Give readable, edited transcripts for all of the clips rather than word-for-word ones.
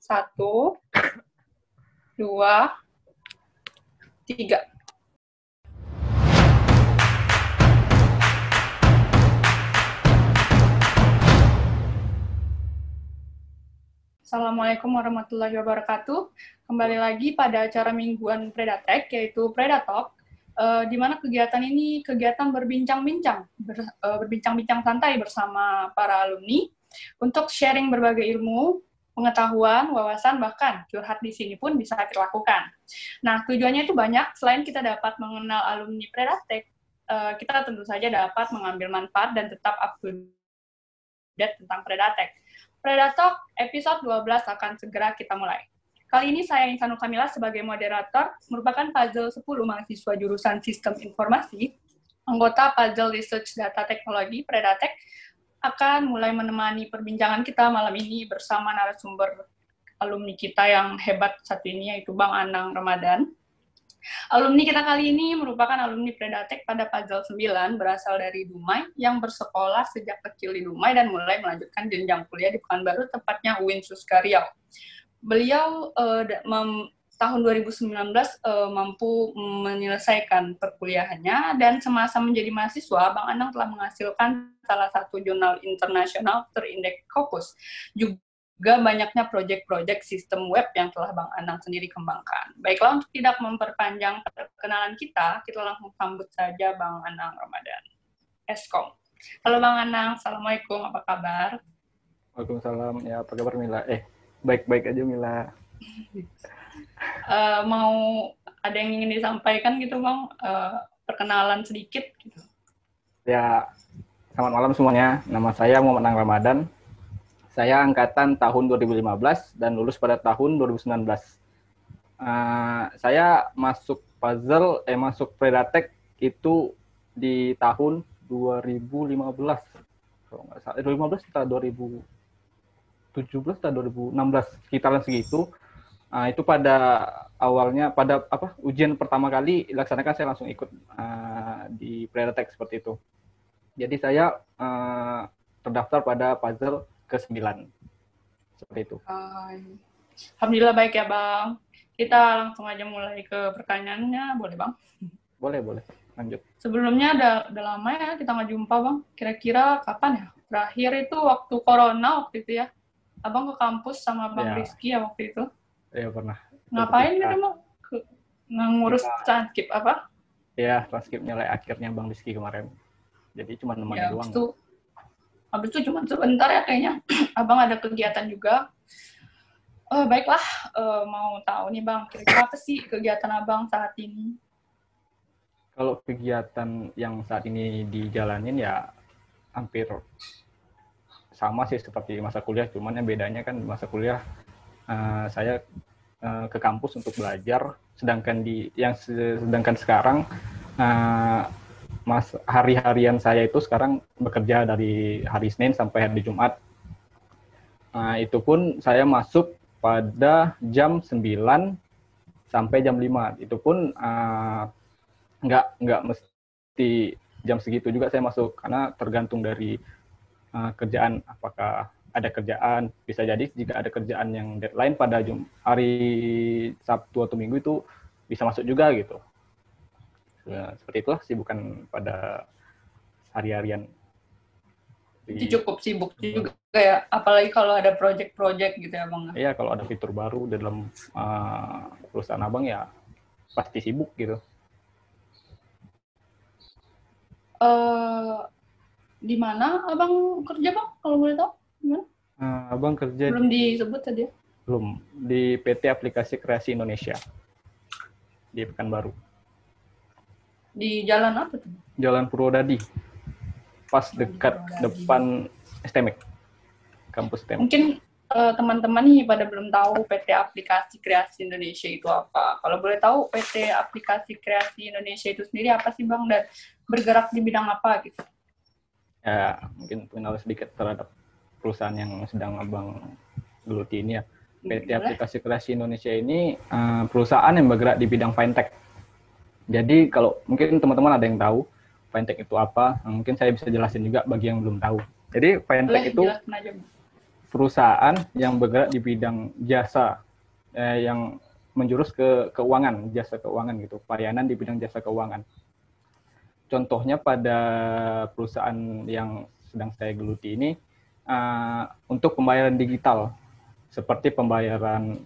1, 2, 3. Assalamualaikum warahmatullahi wabarakatuh. Kembali lagi pada acara mingguan Predatek, yaitu Predatalk, di mana kegiatan ini kegiatan berbincang-bincang santai bersama para alumni untuk sharing berbagai ilmu, pengetahuan, wawasan, bahkan curhat di sini pun bisa kita lakukan. Nah, tujuannya itu banyak. Selain kita dapat mengenal alumni Predatek, kita tentu saja dapat mengambil manfaat dan tetap up to date tentang Predatek. Predatalk episode 12 akan segera kita mulai. Kali ini saya Insanul Kamila sebagai moderator, merupakan puzzle 10 mahasiswa jurusan Sistem Informasi, anggota Puzzle Research Data Teknologi Predatek, akan mulai menemani perbincangan kita malam ini bersama narasumber alumni kita yang hebat satu ini, yaitu Bang Anang Ramadan. Alumni kita kali ini merupakan alumni Predatek pada Puzzle 9, berasal dari Dumai, yang bersekolah sejak kecil di Dumai dan mulai melanjutkan jenjang kuliah di Pekanbaru, tepatnya UIN Suska Riau. Beliau tahun 2019 mampu menyelesaikan perkuliahannya, dan semasa menjadi mahasiswa, Bang Anang telah menghasilkan salah satu jurnal internasional terindeks Scopus. Juga banyaknya proyek-proyek sistem web yang telah Bang Anang sendiri kembangkan. Baiklah, untuk tidak memperpanjang perkenalan kita langsung sambut saja Bang Anang Ramadan, Eskom. Halo Bang Anang, Assalamualaikum, apa kabar? Waalaikumsalam, ya apa kabar Mila? Baik-baik aja Mila. Mau ada yang ingin disampaikan gitu Bang, perkenalan sedikit gitu. Ya, selamat malam semuanya, nama saya Muhammad Anang Ramadan. Saya angkatan tahun 2015 dan lulus pada tahun 2019. Saya masuk Predatek itu di tahun 2015. Kalau nggak salah, 2015 atau 2017 atau 2016, sekitaran segitu. Itu pada awalnya, ujian pertama kali dilaksanakan, saya langsung ikut di Predatek seperti itu. Jadi saya terdaftar pada puzzle ke-9. Seperti itu. Alhamdulillah baik ya Bang. Kita langsung aja mulai ke pertanyaannya, boleh Bang? Boleh. Lanjut. Sebelumnya udah lama ya kita nggak jumpa Bang. Kira-kira kapan ya? Terakhir itu waktu corona waktu itu ya. Abang ke kampus sama Bang Rizky ya waktu itu. Iya pernah. Ngapain gitu Bang? Ngurus transkrip apa? Iya, transkrip nilai akhirnya Bang Rizky kemarin. Jadi cuma nemenin doang. Habis itu cuma sebentar ya kayaknya. Abang ada kegiatan juga. Baiklah, mau tahu nih Bang, kira-kira apa sih kegiatan Abang saat ini? Kalau kegiatan yang saat ini dijalanin ya hampir sama sih seperti masa kuliah, cuman yang bedanya kan masa kuliah saya ke kampus untuk belajar, sedangkan sekarang hari-harian saya itu sekarang bekerja dari hari Senin sampai hari Jumat. Itu pun saya masuk pada jam 9 sampai jam 5. Itu pun nggak mesti jam segitu juga saya masuk, karena tergantung dari kerjaan. Apakah ada kerjaan, bisa jadi jika ada kerjaan yang deadline pada hari Sabtu atau Minggu itu bisa masuk juga gitu. Seperti itulah sibukan pada hari-harian. Itu cukup sibuk juga ya, apalagi kalau ada project-project gitu ya Bang. Iya, kalau ada fitur baru dalam perusahaan Abang ya pasti sibuk gitu. Di mana Abang kerja Bang, kalau boleh tahu? Gimana? Abang kerja belum disebut tadi ya? Belum, di PT Aplikasi Kreasi Indonesia di Pekanbaru. Di jalan apa tuh? Jalan Purwodadi, pas dekat depan STMIC, kampus STMIC. Mungkin teman-teman nih pada belum tahu PT Aplikasi Kreasi Indonesia itu apa. Kalau boleh tahu PT Aplikasi Kreasi Indonesia itu sendiri apa sih Bang, dan bergerak di bidang apa gitu? Ya, mungkin pengenalan sedikit terhadap perusahaan yang sedang Abang geluti ini ya. PT Aplikasi Kreasi Indonesia ini perusahaan yang bergerak di bidang fintech. Jadi kalau mungkin teman-teman ada yang tahu fintech itu apa, mungkin saya bisa jelasin juga bagi yang belum tahu. Jadi fintech itu perusahaan yang bergerak di bidang jasa, yang menjurus ke keuangan, jasa keuangan gitu, pelayanan di bidang jasa keuangan. Contohnya pada perusahaan yang sedang saya geluti ini, untuk pembayaran digital, seperti pembayaran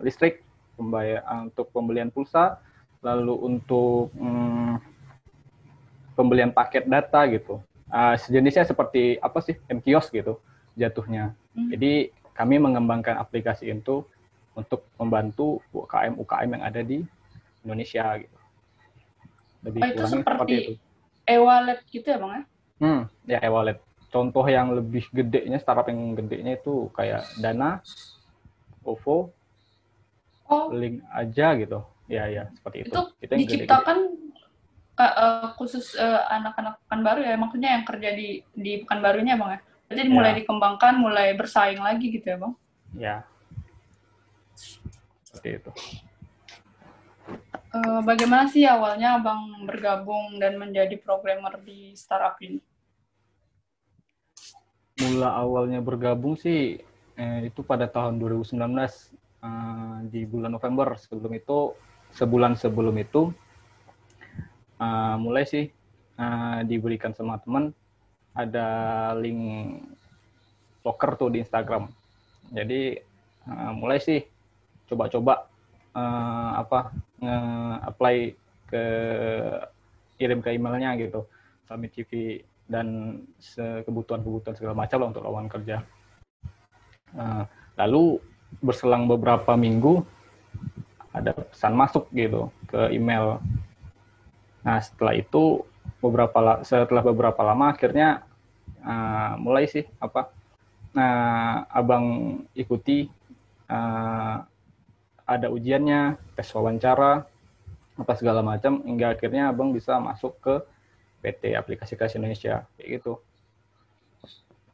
listrik, untuk pembelian pulsa, lalu untuk pembelian paket data gitu. Sejenisnya seperti apa sih, M-Kios gitu jatuhnya. Jadi kami mengembangkan aplikasi itu untuk membantu UKM-UKM yang ada di Indonesia gitu. Lebih itu seperti itu. e-wallet gitu ya Bang ya? Ya e-wallet. Contoh yang lebih gedenya, startup yang gedenya itu kayak Dana, OVO, Link aja gitu. Ya seperti itu. Itu diciptakan khusus anak-anak Pekanbaru ya, maksudnya yang kerja di Pekanbarunya Bang ya? Jadi mulai dikembangkan, mulai bersaing lagi gitu ya Bang? Ya, seperti itu. Bagaimana sih awalnya Abang bergabung dan menjadi programmer di startup ini? Mula awalnya bergabung sih itu pada tahun 2019 di bulan November. Sebulan sebelum itu mulai sih diberikan sama teman ada link loker tuh di Instagram. Jadi mulai sih coba-coba apply kirim ke emailnya gitu, submit CV dan kebutuhan segala macam lah untuk lowongan kerja. Lalu berselang beberapa minggu ada pesan masuk gitu ke email. Nah setelah itu setelah beberapa lama akhirnya mulai sih abang ikuti ada ujiannya, tes wawancara, apa segala macam, hingga akhirnya abang bisa masuk ke PT Aplikasi Kreasi Indonesia, kayak gitu.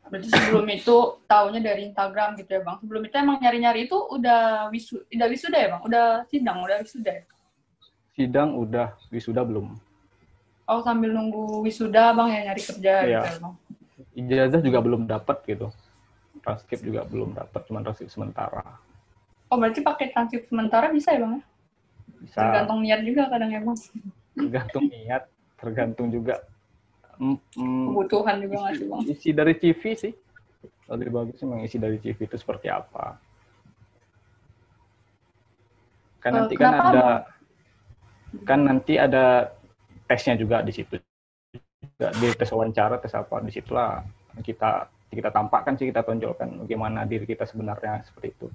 Berarti sebelum itu taunya dari Instagram gitu ya Bang? Sebelum itu emang nyari-nyari itu udah wisuda ya Bang? Udah wisuda ya? Sidang udah, wisuda belum. Oh sambil nunggu wisuda Bang ya nyari kerja gitu ya Bang? Ijazah juga belum dapat gitu. Transkrip juga belum dapat, cuma transkrip sementara. Oh berarti pakai transkrip sementara bisa ya Bang? Bisa. Tergantung niat juga kadang ya Bang? Tergantung niat, tergantung juga kebutuhan juga nggak sih Bang? Isi dari CV sih. Lebih bagus memang isi dari CV itu seperti apa. Kan nanti ada tesnya juga di situ. Di tes wawancara, tes apa, di situlah kita tampakkan sih, kita tonjolkan bagaimana diri kita sebenarnya, seperti itu.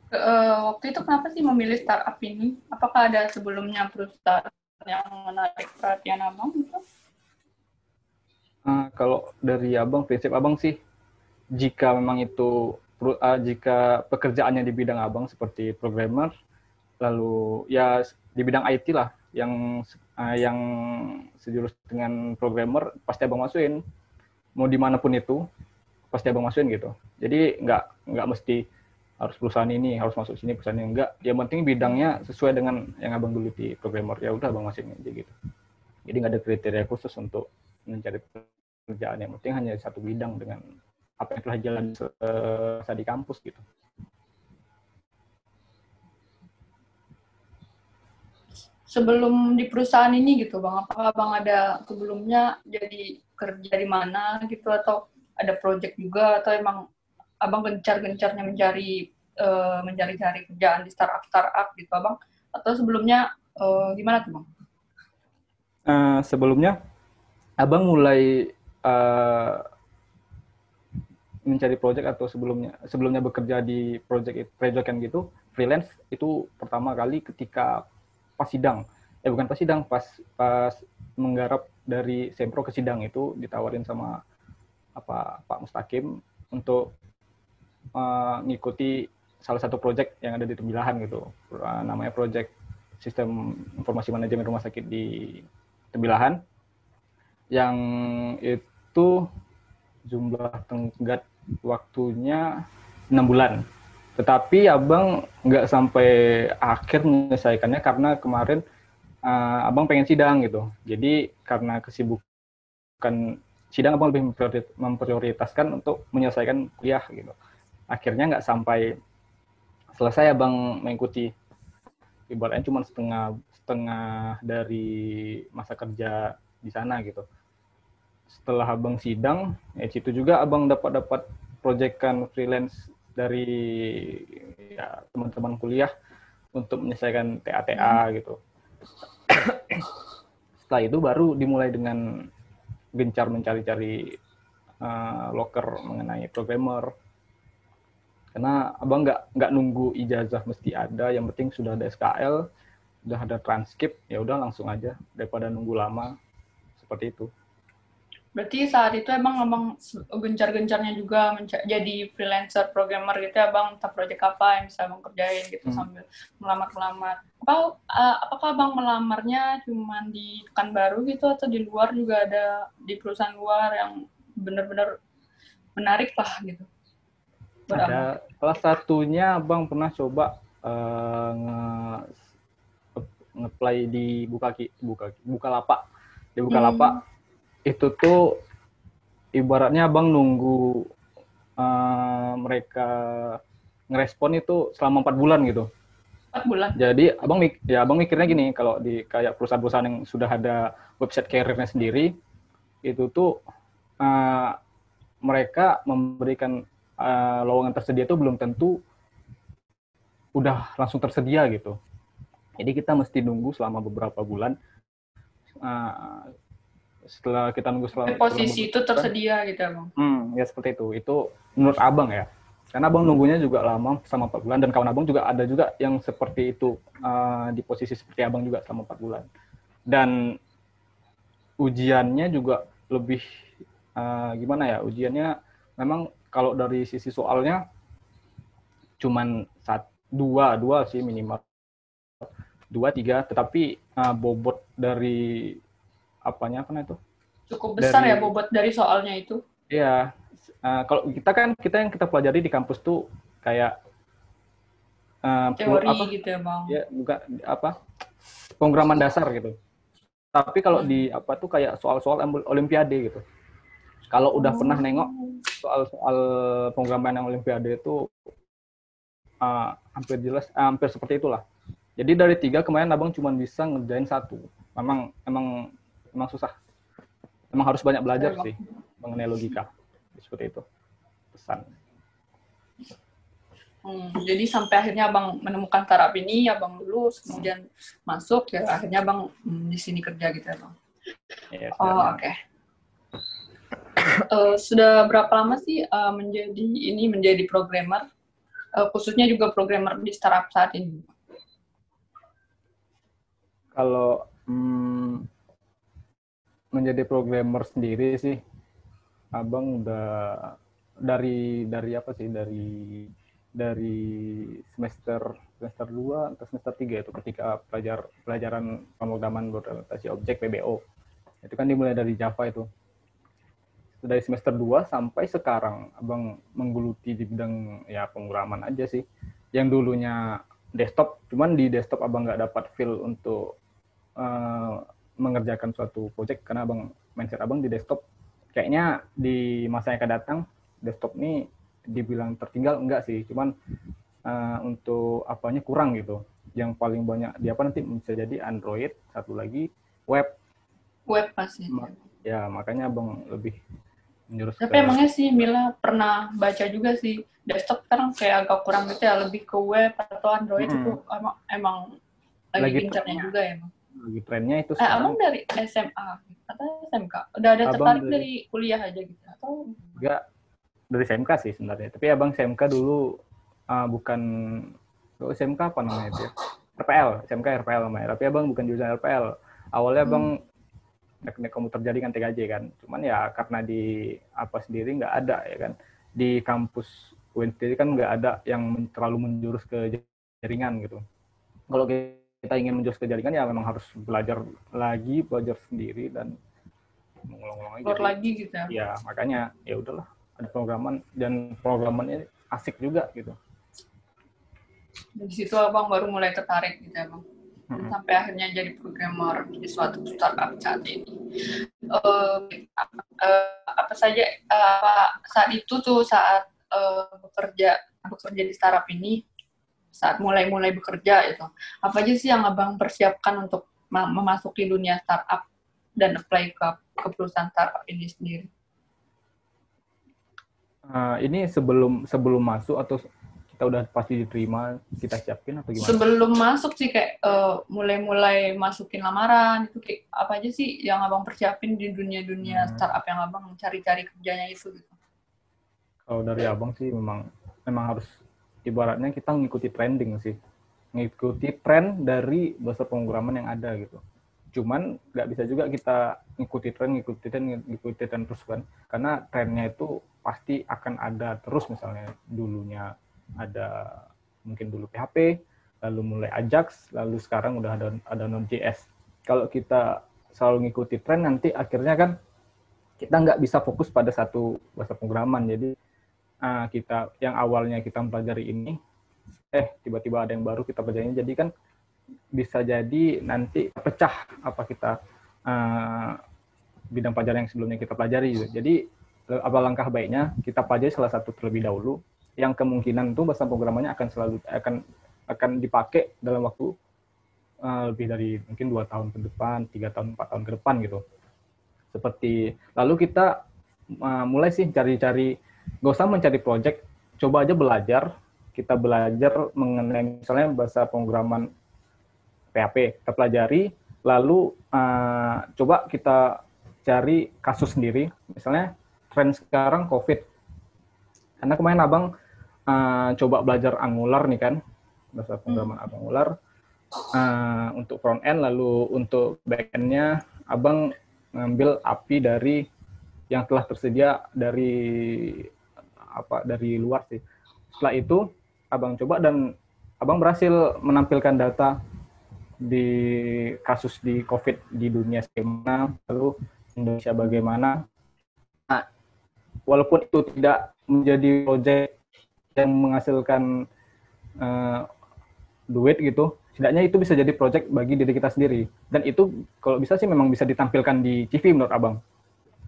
Waktu itu kenapa sih memilih startup ini? Apakah ada sebelumnya perusahaan yang menarik perhatian Abang? Kalau dari Abang, prinsip Abang sih, jika memang itu jika pekerjaannya di bidang Abang seperti programmer, lalu ya di bidang IT lah, yang sejurus dengan programmer, pasti Abang masukin. Mau dimanapun itu, pasti Abang masukin gitu. Jadi nggak mesti harus perusahaan ini, harus masuk sini, perusahaan ini, enggak. Yang penting bidangnya sesuai dengan yang Abang dulu di programmer, ya udah Abang masukin aja gitu. Jadi nggak ada kriteria khusus untuk mencari pekerjaan, yang penting hanya satu bidang dengan apa yang telah jalan di kampus gitu. Sebelum di perusahaan ini gitu Bang, apakah Bang ada sebelumnya jadi kerja di mana gitu, atau ada project juga, atau emang Abang gencar-gencarnya mencari kerjaan di startup gitu Abang, atau sebelumnya gimana tuh Bang? Sebelumnya Abang mulai mencari project, atau sebelumnya bekerja di project gitu, freelance itu pertama kali ketika pas menggarap dari Sempro ke sidang, itu ditawarin sama Pak Mustaqim untuk mengikuti salah satu project yang ada di Tembilahan gitu, namanya project Sistem Informasi Manajemen Rumah Sakit di Tembilahan, yang itu jumlah tenggat waktunya 6 bulan. Tetapi Abang nggak sampai akhir menyelesaikannya karena kemarin Abang pengen sidang gitu. Jadi karena kesibukan sidang abang lebih memprioritaskan untuk menyelesaikan kuliah gitu. Akhirnya nggak sampai selesai abang mengikuti, ibaratnya cuma setengah dari masa kerja di sana gitu. Setelah abang sidang, situ juga abang dapat proyekan freelance dari ya, teman-teman kuliah untuk menyelesaikan TA gitu. Setelah itu baru dimulai dengan gencar mencari-cari loker mengenai programmer. Karena abang nggak nunggu ijazah mesti ada, yang penting sudah ada SKL, sudah ada transkrip, ya udah langsung aja daripada nunggu lama seperti itu. Berarti saat itu abang gencar-gencarnya juga jadi freelancer programmer gitu ya, abang entah proyek apa yang bisa abang kerjain gitu sambil melamar-melamar. Apakah abang melamarnya cuma di Pekanbaru gitu atau di luar juga ada di perusahaan luar yang benar-benar menarik lah gitu? Ada salah satunya abang pernah coba nge-apply di Bukalapak. Di Bukalapak itu tuh ibaratnya abang nunggu mereka ngerespon itu selama 4 bulan gitu. 4 bulan. Jadi abang mikirnya gini, kalau di kayak perusahaan-perusahaan yang sudah ada website karirnya sendiri, itu tuh mereka memberikan lowongan tersedia itu belum tentu udah langsung tersedia gitu. Jadi kita mesti nunggu selama beberapa bulan. Setelah kita nunggu posisi itu tersedia gitu abang. Ya seperti itu. Itu menurut abang ya. Karena abang nunggunya juga lama selama 4 bulan, dan kawan abang juga ada juga yang seperti itu, di posisi seperti abang juga selama 4 bulan. Dan ujiannya juga lebih gimana ya? Ujiannya memang kalau dari sisi soalnya cuman 2 sih minimal. 2-3, tetapi bobot dari apanya itu cukup besar ya bobot dari soalnya itu. Iya, kalau kita yang kita pelajari di kampus tuh kayak teori gitu ya bang. Ya bukan pemrograman dasar gitu. Tapi kalau di tuh kayak soal-soal olimpiade gitu. Kalau udah pernah nengok soal-soal pemrograman yang olimpiade itu hampir jelas, hampir seperti itulah. Jadi dari 3 kemarin abang cuma bisa ngerjain 1. Emang susah. Emang harus banyak belajar sih mengenai logika. Seperti itu pesan. Jadi sampai akhirnya abang menemukan startup ini, abang lulus, kemudian masuk, ya akhirnya abang di sini kerja gitu ya bang. Yes, oke. Sudah berapa lama sih menjadi programmer, khususnya juga programmer di startup saat ini? Kalau menjadi programmer sendiri sih, abang udah dari apa sih, dari semester 2 atau semester 3 itu, ketika pelajaran pemrograman berorientasi objek PBO. Itu kan dimulai dari Java itu. Dari semester 2 sampai sekarang abang menggeluti di bidang ya pemrograman aja sih. Yang dulunya desktop, cuman di desktop abang nggak dapat feel untuk mengerjakan suatu project, karena mindset abang di desktop kayaknya di masa yang akan datang desktop ini dibilang tertinggal enggak sih, cuman untuk apanya kurang gitu. Yang paling banyak di nanti bisa jadi Android, satu lagi web pasti. Ya makanya abang lebih menjurus. Tapi emangnya sih Mila pernah baca juga sih, desktop sekarang kayak agak kurang gitu ya, lebih ke web atau Android itu emang lagi gencarnya juga ya bang. Lagi trennya itu abang dari SMA atau SMK? Udah ada tertarik dari kuliah aja gitu atau? Enggak, dari SMK sih sebenarnya. Tapi abang SMK dulu bukan SMK apa namanya itu ya? RPL, SMK RPL namanya. Tapi abang bukan jurusan RPL. Awalnya abang teknik komputer jaringan TKJ kan. Cuman ya karena di sendiri nggak ada ya kan. Di kampus UIN sendiri kan nggak ada yang terlalu menjurus ke jaringan gitu. Kalau kita ingin menjurus ke jaringan ya memang harus belajar sendiri dan mengulang-ulang lagi gitu ya. Ya, makanya ya udahlah, ada pemrograman, dan pemrogramannya asik juga gitu. Di situ abang baru mulai tertarik gitu ya bang. sampai akhirnya jadi programmer di suatu startup saat ini. Apa saja saat itu tuh saat bekerja di startup ini, saat mulai bekerja itu, apa aja sih yang abang persiapkan untuk memasuki dunia startup dan apply ke perusahaan startup ini sendiri? Ini sebelum masuk atau kita udah pasti diterima, kita siapin atau gimana? Sebelum masuk sih, kayak mulai masukin lamaran itu, kayak apa aja sih yang abang persiapin di dunia startup yang abang cari-cari kerjanya itu gitu? Kalau dari abang sih memang harus, ibaratnya kita ngikuti trending sih, ngikuti tren dari bahasa pemrograman yang ada gitu. Cuman nggak bisa juga kita ngikuti tren terus kan, karena trennya itu pasti akan ada terus. Misalnya dulunya ada mungkin dulu PHP, lalu mulai Ajax, lalu sekarang udah ada Node.js. Kalau kita selalu ngikuti tren, nanti akhirnya kan kita nggak bisa fokus pada satu bahasa pemrograman. Jadi kita yang awalnya kita mempelajari ini, tiba-tiba ada yang baru kita pelajari, jadi kan bisa jadi nanti pecah apa kita bidang pelajaran yang sebelumnya kita pelajari gitu. Jadi apa langkah baiknya kita pelajari salah satu terlebih dahulu, yang kemungkinan itu bahasa pemrogramannya akan dipakai dalam waktu lebih dari mungkin 2 tahun ke depan, 3 tahun, 4 tahun ke depan gitu. Seperti lalu kita mulai sih cari-cari, nggak usah mencari project, coba aja belajar. Kita belajar mengenai misalnya bahasa pemrograman PHP, kita pelajari, lalu coba kita cari kasus sendiri. Misalnya tren sekarang COVID. Karena kemarin abang coba belajar Angular nih kan, bahasa pemrograman Angular untuk front end, lalu untuk back end-nya abang ngambil API dari yang telah tersedia dari luar sih. Setelah itu abang coba dan abang berhasil menampilkan data di kasus di COVID di dunia bagaimana, lalu Indonesia bagaimana. Nah, walaupun itu tidak menjadi proyek yang menghasilkan duit gitu, setidaknya itu bisa jadi proyek bagi diri kita sendiri. Dan itu kalau bisa sih memang bisa ditampilkan di CV menurut abang.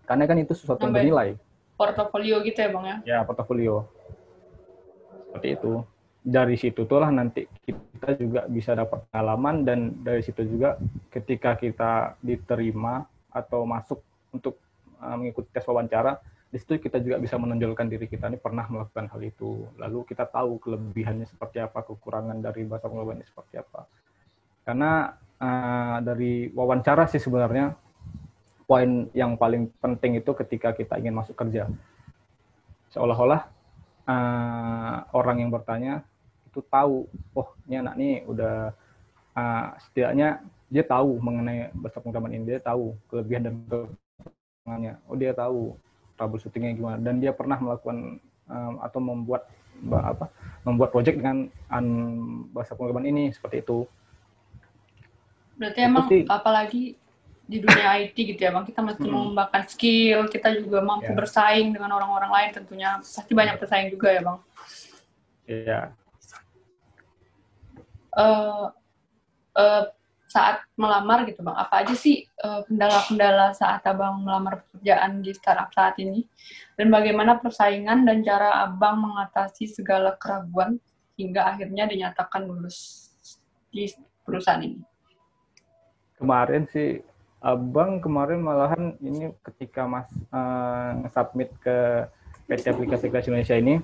Karena kan itu sesuatu yang bernilai. Portofolio gitu ya bang ya? Ya, portofolio. Seperti itu. Dari situ tuh lah nanti kita juga bisa dapat pengalaman, dan dari situ juga ketika kita diterima atau masuk untuk mengikuti tes wawancara, di situ kita juga bisa menonjolkan diri kita ini pernah melakukan hal itu. Lalu kita tahu kelebihannya seperti apa, kekurangan dari bahasa pemrograman ini seperti apa. Karena dari wawancara sih sebenarnya poin yang paling penting itu ketika kita ingin masuk kerja. Seolah-olah orang yang bertanya itu tahu, oh ini anak nih udah setidaknya dia tahu mengenai bahasa pemrograman ini, dia tahu kelebihan dan kekurangannya, oh dia tahu troubleshootingnya gimana, dan dia pernah melakukan atau membuat project dengan bahasa pemrograman ini, seperti itu. Berarti emang apalagi di dunia IT gitu ya bang, kita mesti mengembangkan skill, kita juga mampu bersaing dengan orang-orang lain, tentunya pasti banyak bersaing juga ya bang. Iya. Saat melamar gitu bang, apa aja sih kendala-kendala saat abang melamar pekerjaan di startup saat ini, dan bagaimana persaingan dan cara abang mengatasi segala keraguan hingga akhirnya dinyatakan lulus di perusahaan ini? Kemarin sih abang malahan ini ketika submit ke PT Aplikasi Kelas Indonesia ini,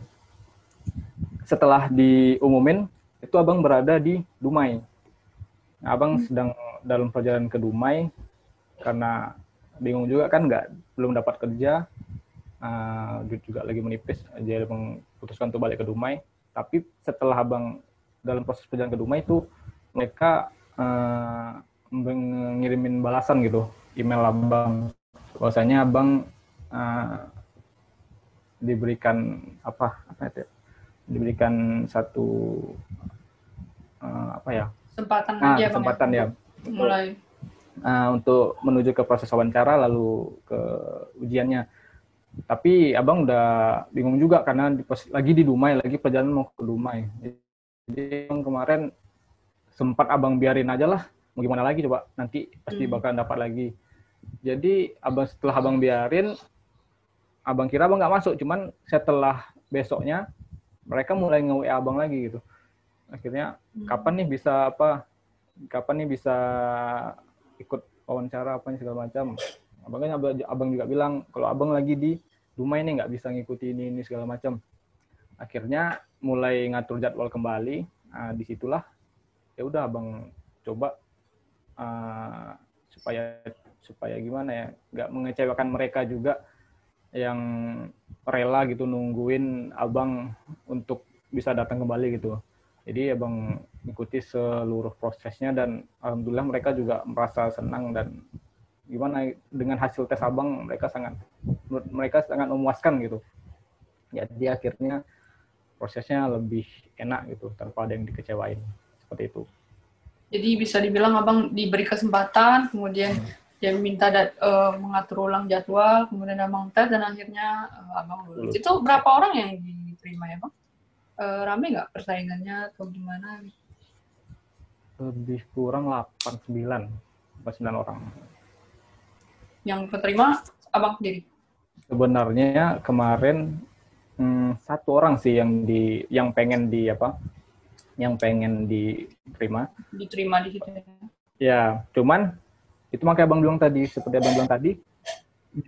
setelah diumumin itu abang berada di Dumai. Nah, abang sedang dalam perjalanan ke Dumai karena bingung juga kan, belum dapat kerja, duit juga lagi menipis, jadi memutuskan untuk balik ke Dumai. Tapi setelah abang dalam proses perjalanan ke Dumai itu, mereka ngirimin balasan gitu, email abang, bahwasanya abang diberikan satu kesempatan ya mulai untuk menuju ke proses wawancara lalu ke ujiannya. Tapi abang udah bingung juga karena lagi di Dumai, lagi perjalanan mau ke Dumai. Jadi kemarin sempat abang biarin aja lah mau gimana lagi coba, nanti pasti bakalan dapat lagi. Jadi setelah abang biarin, abang kira abang nggak masuk, cuman setelah besoknya mereka mulai nge-WA abang lagi gitu. Akhirnya kapan nih bisa ikut wawancara apa nih segala macam. Abang juga bilang kalau abang lagi di rumah ini nggak bisa ngikuti ini segala macam. Akhirnya mulai ngatur jadwal kembali. Disitulah ya udah abang coba supaya gimana ya, nggak mengecewakan mereka juga yang rela gitu nungguin abang untuk bisa datang kembali gitu. Jadi abang ikuti seluruh prosesnya dan alhamdulillah mereka juga merasa senang dan gimana dengan hasil tes abang mereka sangat memuaskan gitu. Jadi akhirnya prosesnya lebih enak gitu tanpa ada yang dikecewain seperti itu. Jadi bisa dibilang abang diberi kesempatan, kemudian dia minta mengatur ulang jadwal, kemudian abang tes dan akhirnya abang lulus. Itu berapa orang yang diterima ya bang? Rame nggak persaingannya atau gimana? Lebih kurang 9 orang. Yang keterima abang sendiri? Sebenarnya kemarin 1 orang sih yang pengen diterima. Diterima di situ. Ya, cuman itu makanya abang bilang tadi, seperti abang bilang tadi,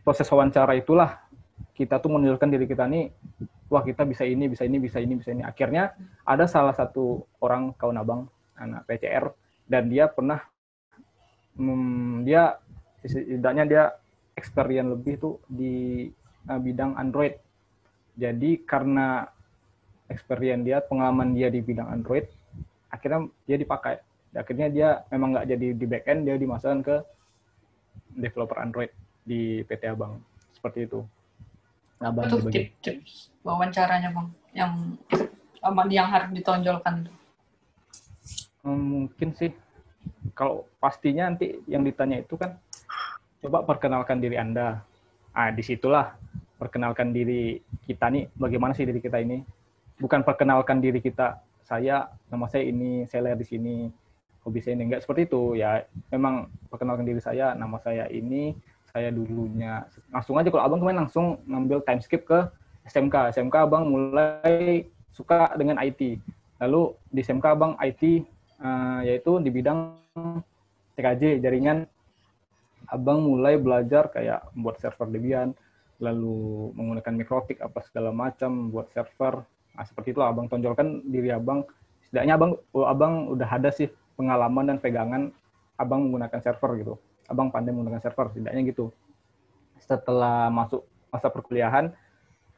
proses wawancara itulah kita tuh menunjukkan diri kita nih, wah kita bisa ini. Akhirnya ada salah satu orang kawan abang, anak PCR, dan dia pernah, dia experience lebih tuh di bidang Android. Jadi karena experience dia, pengalaman dia di bidang Android, akhirnya dia dipakai. Akhirnya dia memang nggak jadi di back end, dia dimasukkan ke developer Android di PT Abang. Seperti itu. Abang itu tips wawancaranya bang, yang harus ditonjolkan? Mungkin sih, kalau pastinya nanti yang ditanya itu kan, coba perkenalkan diri Anda. Disitulah perkenalkan diri kita nih, bagaimana sih diri kita ini. Bukan perkenalkan diri kita, nama saya ini, saya lahir di sini, hobi saya ini, enggak seperti itu. Ya, memang perkenalkan diri saya, nama saya ini, saya dulunya. Langsung aja kalau abang kemarin langsung ngambil time skip ke SMK. SMK abang mulai suka dengan IT. Lalu di SMK abang IT, yaitu di bidang TKJ, jaringan. Abang mulai belajar kayak membuat server Debian, lalu menggunakan mikrotik apa segala macam buat server. Seperti itulah abang tonjolkan diri abang. Setidaknya abang udah ada sih pengalaman dan pegangan abang menggunakan server gitu. Abang pandai menggunakan server, setidaknya gitu. Setelah masuk masa perkuliahan,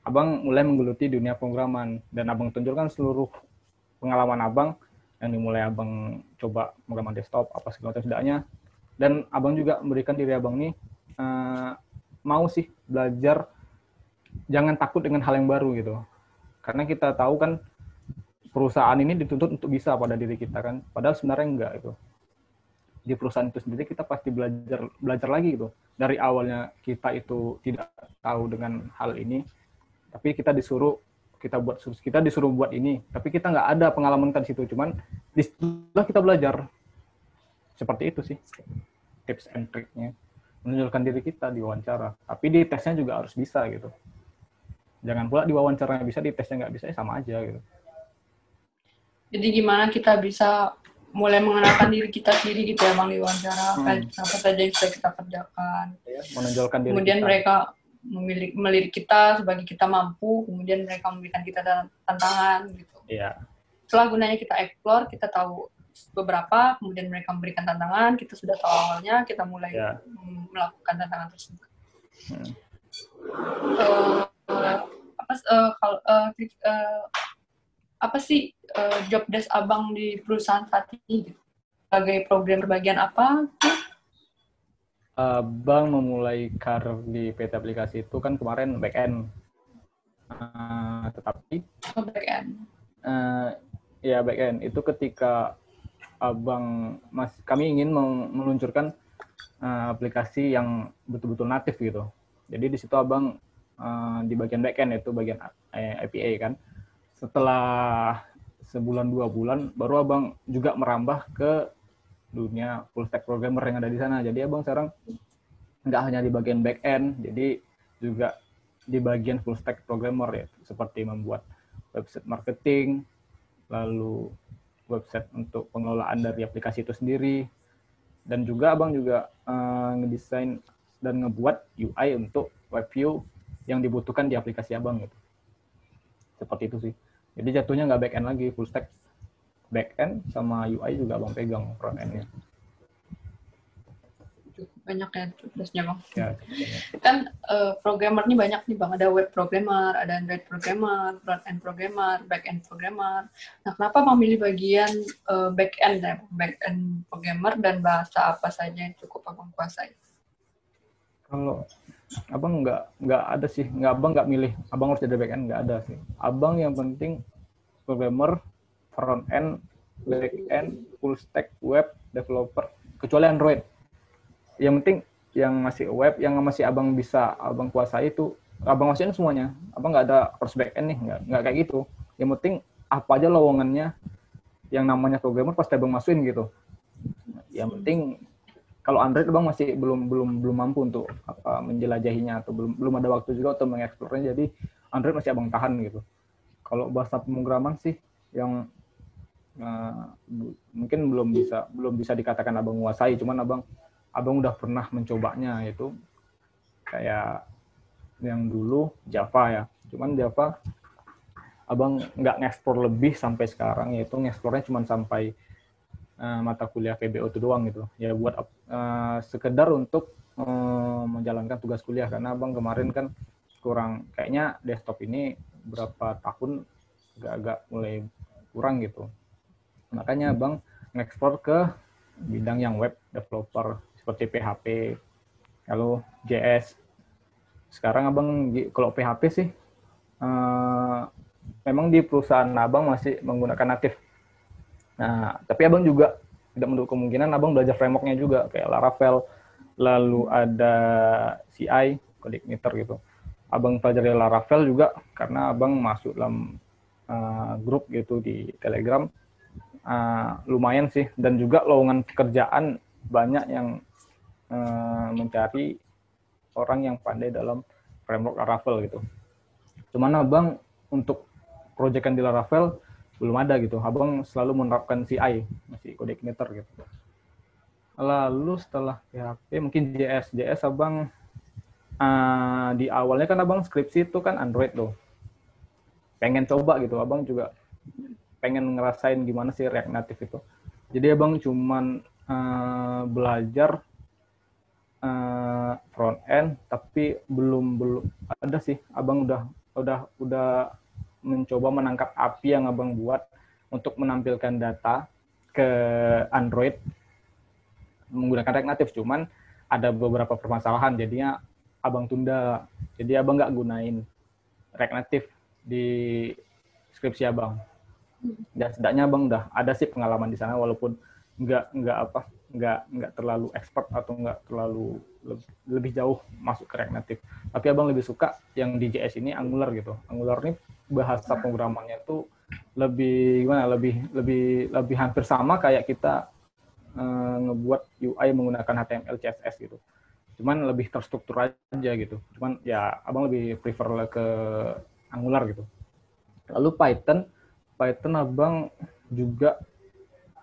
abang mulai menggeluti dunia pemrograman dan abang tonjolkan seluruh pengalaman abang yang dimulai abang coba pemrograman desktop apa segala macam setidaknya. Dan abang juga memberikan diri abang nih mau sih belajar, jangan takut dengan hal yang baru gitu. Karena kita tahu kan perusahaan ini dituntut untuk bisa pada diri kita kan, padahal sebenarnya enggak itu. Di perusahaan itu sendiri kita pasti belajar lagi gitu. Dari awalnya kita itu tidak tahu dengan hal ini, tapi kita disuruh buat ini, tapi kita nggak ada pengalaman di situ, cuman disitulah kita belajar. Seperti itu sih tips and triknya, menunjukkan diri kita di wawancara, tapi di tesnya juga harus bisa gitu. Jangan pula di wawancaranya bisa, di tesnya nggak bisa, sama aja gitu. Jadi gimana kita bisa mulai mengenalkan diri kita sendiri gitu ya bang di wawancara, apa saja yang sudah kita kerjakan, menonjolkan diri kemudian kita. Mereka melirik kita sebagai kita mampu, kemudian mereka memberikan kita tantangan gitu. Iya. Setelah gunanya kita explore, kita tahu beberapa, kemudian mereka memberikan tantangan, kita sudah tahu awalnya, kita mulai melakukan tantangan tersebut. Apa sih job desk abang di perusahaan saat ini? Sebagai program bagian apa? Abang memulai karir di PT Aplikasi itu kan kemarin back end, tetapi back end. Ya back end itu ketika kami ingin meluncurkan aplikasi yang betul-betul natif gitu. Jadi di situ abang di bagian back end, itu bagian API kan. Setelah sebulan 2 bulan baru abang juga merambah ke dunia full stack programmer yang ada di sana. Jadi abang sekarang nggak hanya di bagian back end, jadi juga di bagian full stack programmer ya, seperti membuat website marketing, lalu website untuk pengelolaan dari aplikasi itu sendiri, dan juga abang juga ngedesain dan ngebuat UI untuk web view yang dibutuhkan di aplikasi abang gitu. Seperti itu sih. Jadi jatuhnya nggak back end lagi, full stack back end sama UI juga abang pegang front end-nya. Banyak ya tugasnya Bang. Ya, Kan programmer ini banyak nih Bang, ada web programmer, ada Android programmer, front end programmer, back end programmer. Nah, kenapa memilih bagian back end ya? Back end programmer dan bahasa apa saja yang cukup Abang kuasai? Kalau abang nggak ada sih, abang nggak milih abang harus jadi back end, nggak ada sih. Abang yang penting programmer, front end, back end, full stack, web developer, kecuali Android. Yang penting yang masih web, yang masih abang bisa abang kuasai itu abang masukin semuanya. Abang nggak ada harus back end nih, nggak kayak gitu. Yang penting apa aja lowongannya yang namanya programmer pasti abang masukin gitu. Yang penting kalau Android abang masih belum mampu untuk menjelajahinya, atau belum ada waktu juga untuk mengeksplornya, jadi Android masih abang tahan gitu. Kalau bahasa pemrograman sih yang mungkin belum bisa dikatakan abang menguasai, cuman abang udah pernah mencobanya, itu kayak yang dulu Java ya. Cuman Java abang nggak ngeksplor lebih sampai sekarang, yaitu ngeksplornya cuma sampai mata kuliah PBO itu doang gitu. Ya buat sekedar untuk menjalankan tugas kuliah, karena abang kemarin kan kurang, kayaknya desktop ini berapa tahun agak mulai kurang gitu. Makanya abang ngeksplor ke bidang yang web developer seperti PHP, lalu JS. Sekarang abang kalau PHP sih memang di perusahaan abang masih menggunakan native. Nah, tapi abang juga tidak menutup kemungkinan abang belajar framework-nya juga, kayak Laravel, lalu ada CI, CodeIgniter gitu. Abang pelajari Laravel juga karena abang masuk dalam grup gitu di Telegram. Lumayan sih, dan juga lowongan pekerjaan banyak yang mencari orang yang pandai dalam framework Laravel gitu. Cuman abang untuk proyekan di Laravel belum ada gitu. Abang selalu menerapkan CI, masih CodeIgniter gitu. Lalu setelah PHP mungkin JS abang di awalnya kan abang skripsi itu kan Android tuh. Pengen coba gitu, abang juga pengen ngerasain gimana sih React Native itu. Jadi abang cuman belajar front end, tapi belum ada sih. Abang udah mencoba menangkap API yang abang buat untuk menampilkan data ke Android menggunakan React Native, cuman ada beberapa permasalahan, jadinya abang tunda. Jadi abang nggak gunain React Native di skripsi abang. Dan setidaknya abang udah ada sih pengalaman di sana, walaupun nggak terlalu expert atau nggak terlalu lebih jauh masuk ke React Native. Tapi abang lebih suka yang di JS ini Angular gitu. Angular ini bahasa pemrogramannya tuh lebih hampir sama kayak kita ngebuat UI menggunakan HTML, CSS gitu. Cuman lebih terstruktur aja gitu. Cuman ya abang lebih prefer ke Angular gitu. Lalu Python abang juga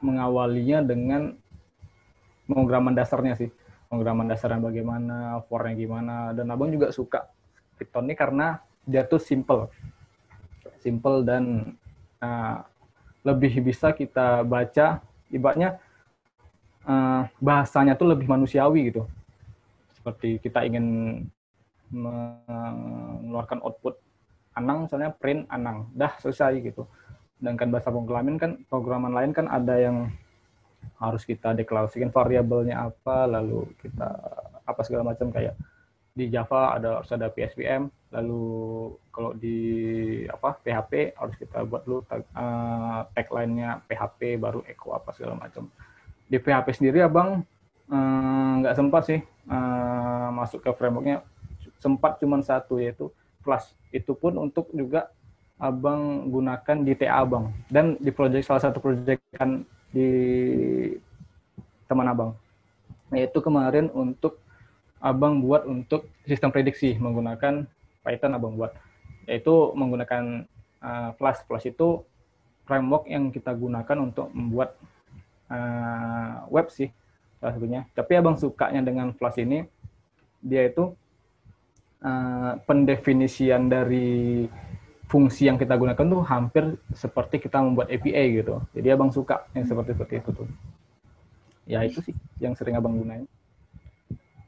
mengawalinya dengan pemrograman dasarnya sih. Pemrograman dasarnya bagaimana, for-nya gimana, dan abang juga suka Python ini karena dia tuh simple dan lebih bisa kita baca, ibaratnya bahasanya tuh lebih manusiawi gitu. Seperti kita ingin mengeluarkan output Anang, misalnya print Anang, dah selesai gitu. Sedangkan bahasa pemrograman lain kan ada yang harus kita deklarasikan variabelnya apa, lalu kita apa segala macam, kayak di Java harus ada PSVM, lalu kalau di PHP harus kita buat dulu tagline-nya PHP baru echo apa segala macam. Di PHP sendiri abang nggak sempat sih masuk ke framework-nya, sempat cuma satu, yaitu Flash. Itu pun untuk juga abang gunakan di TA abang, dan di salah satu proyekan di teman abang. Yaitu kemarin untuk abang buat untuk sistem prediksi menggunakan Python abang buat. Yaitu menggunakan Flash. Flash itu framework yang kita gunakan untuk membuat web sih salah satunya. Tapi abang sukanya dengan Flash ini, dia itu pendefinisian dari fungsi yang kita gunakan tuh hampir seperti kita membuat API gitu. Jadi abang suka yang seperti itu tuh. Ya itu sih yang sering abang gunain.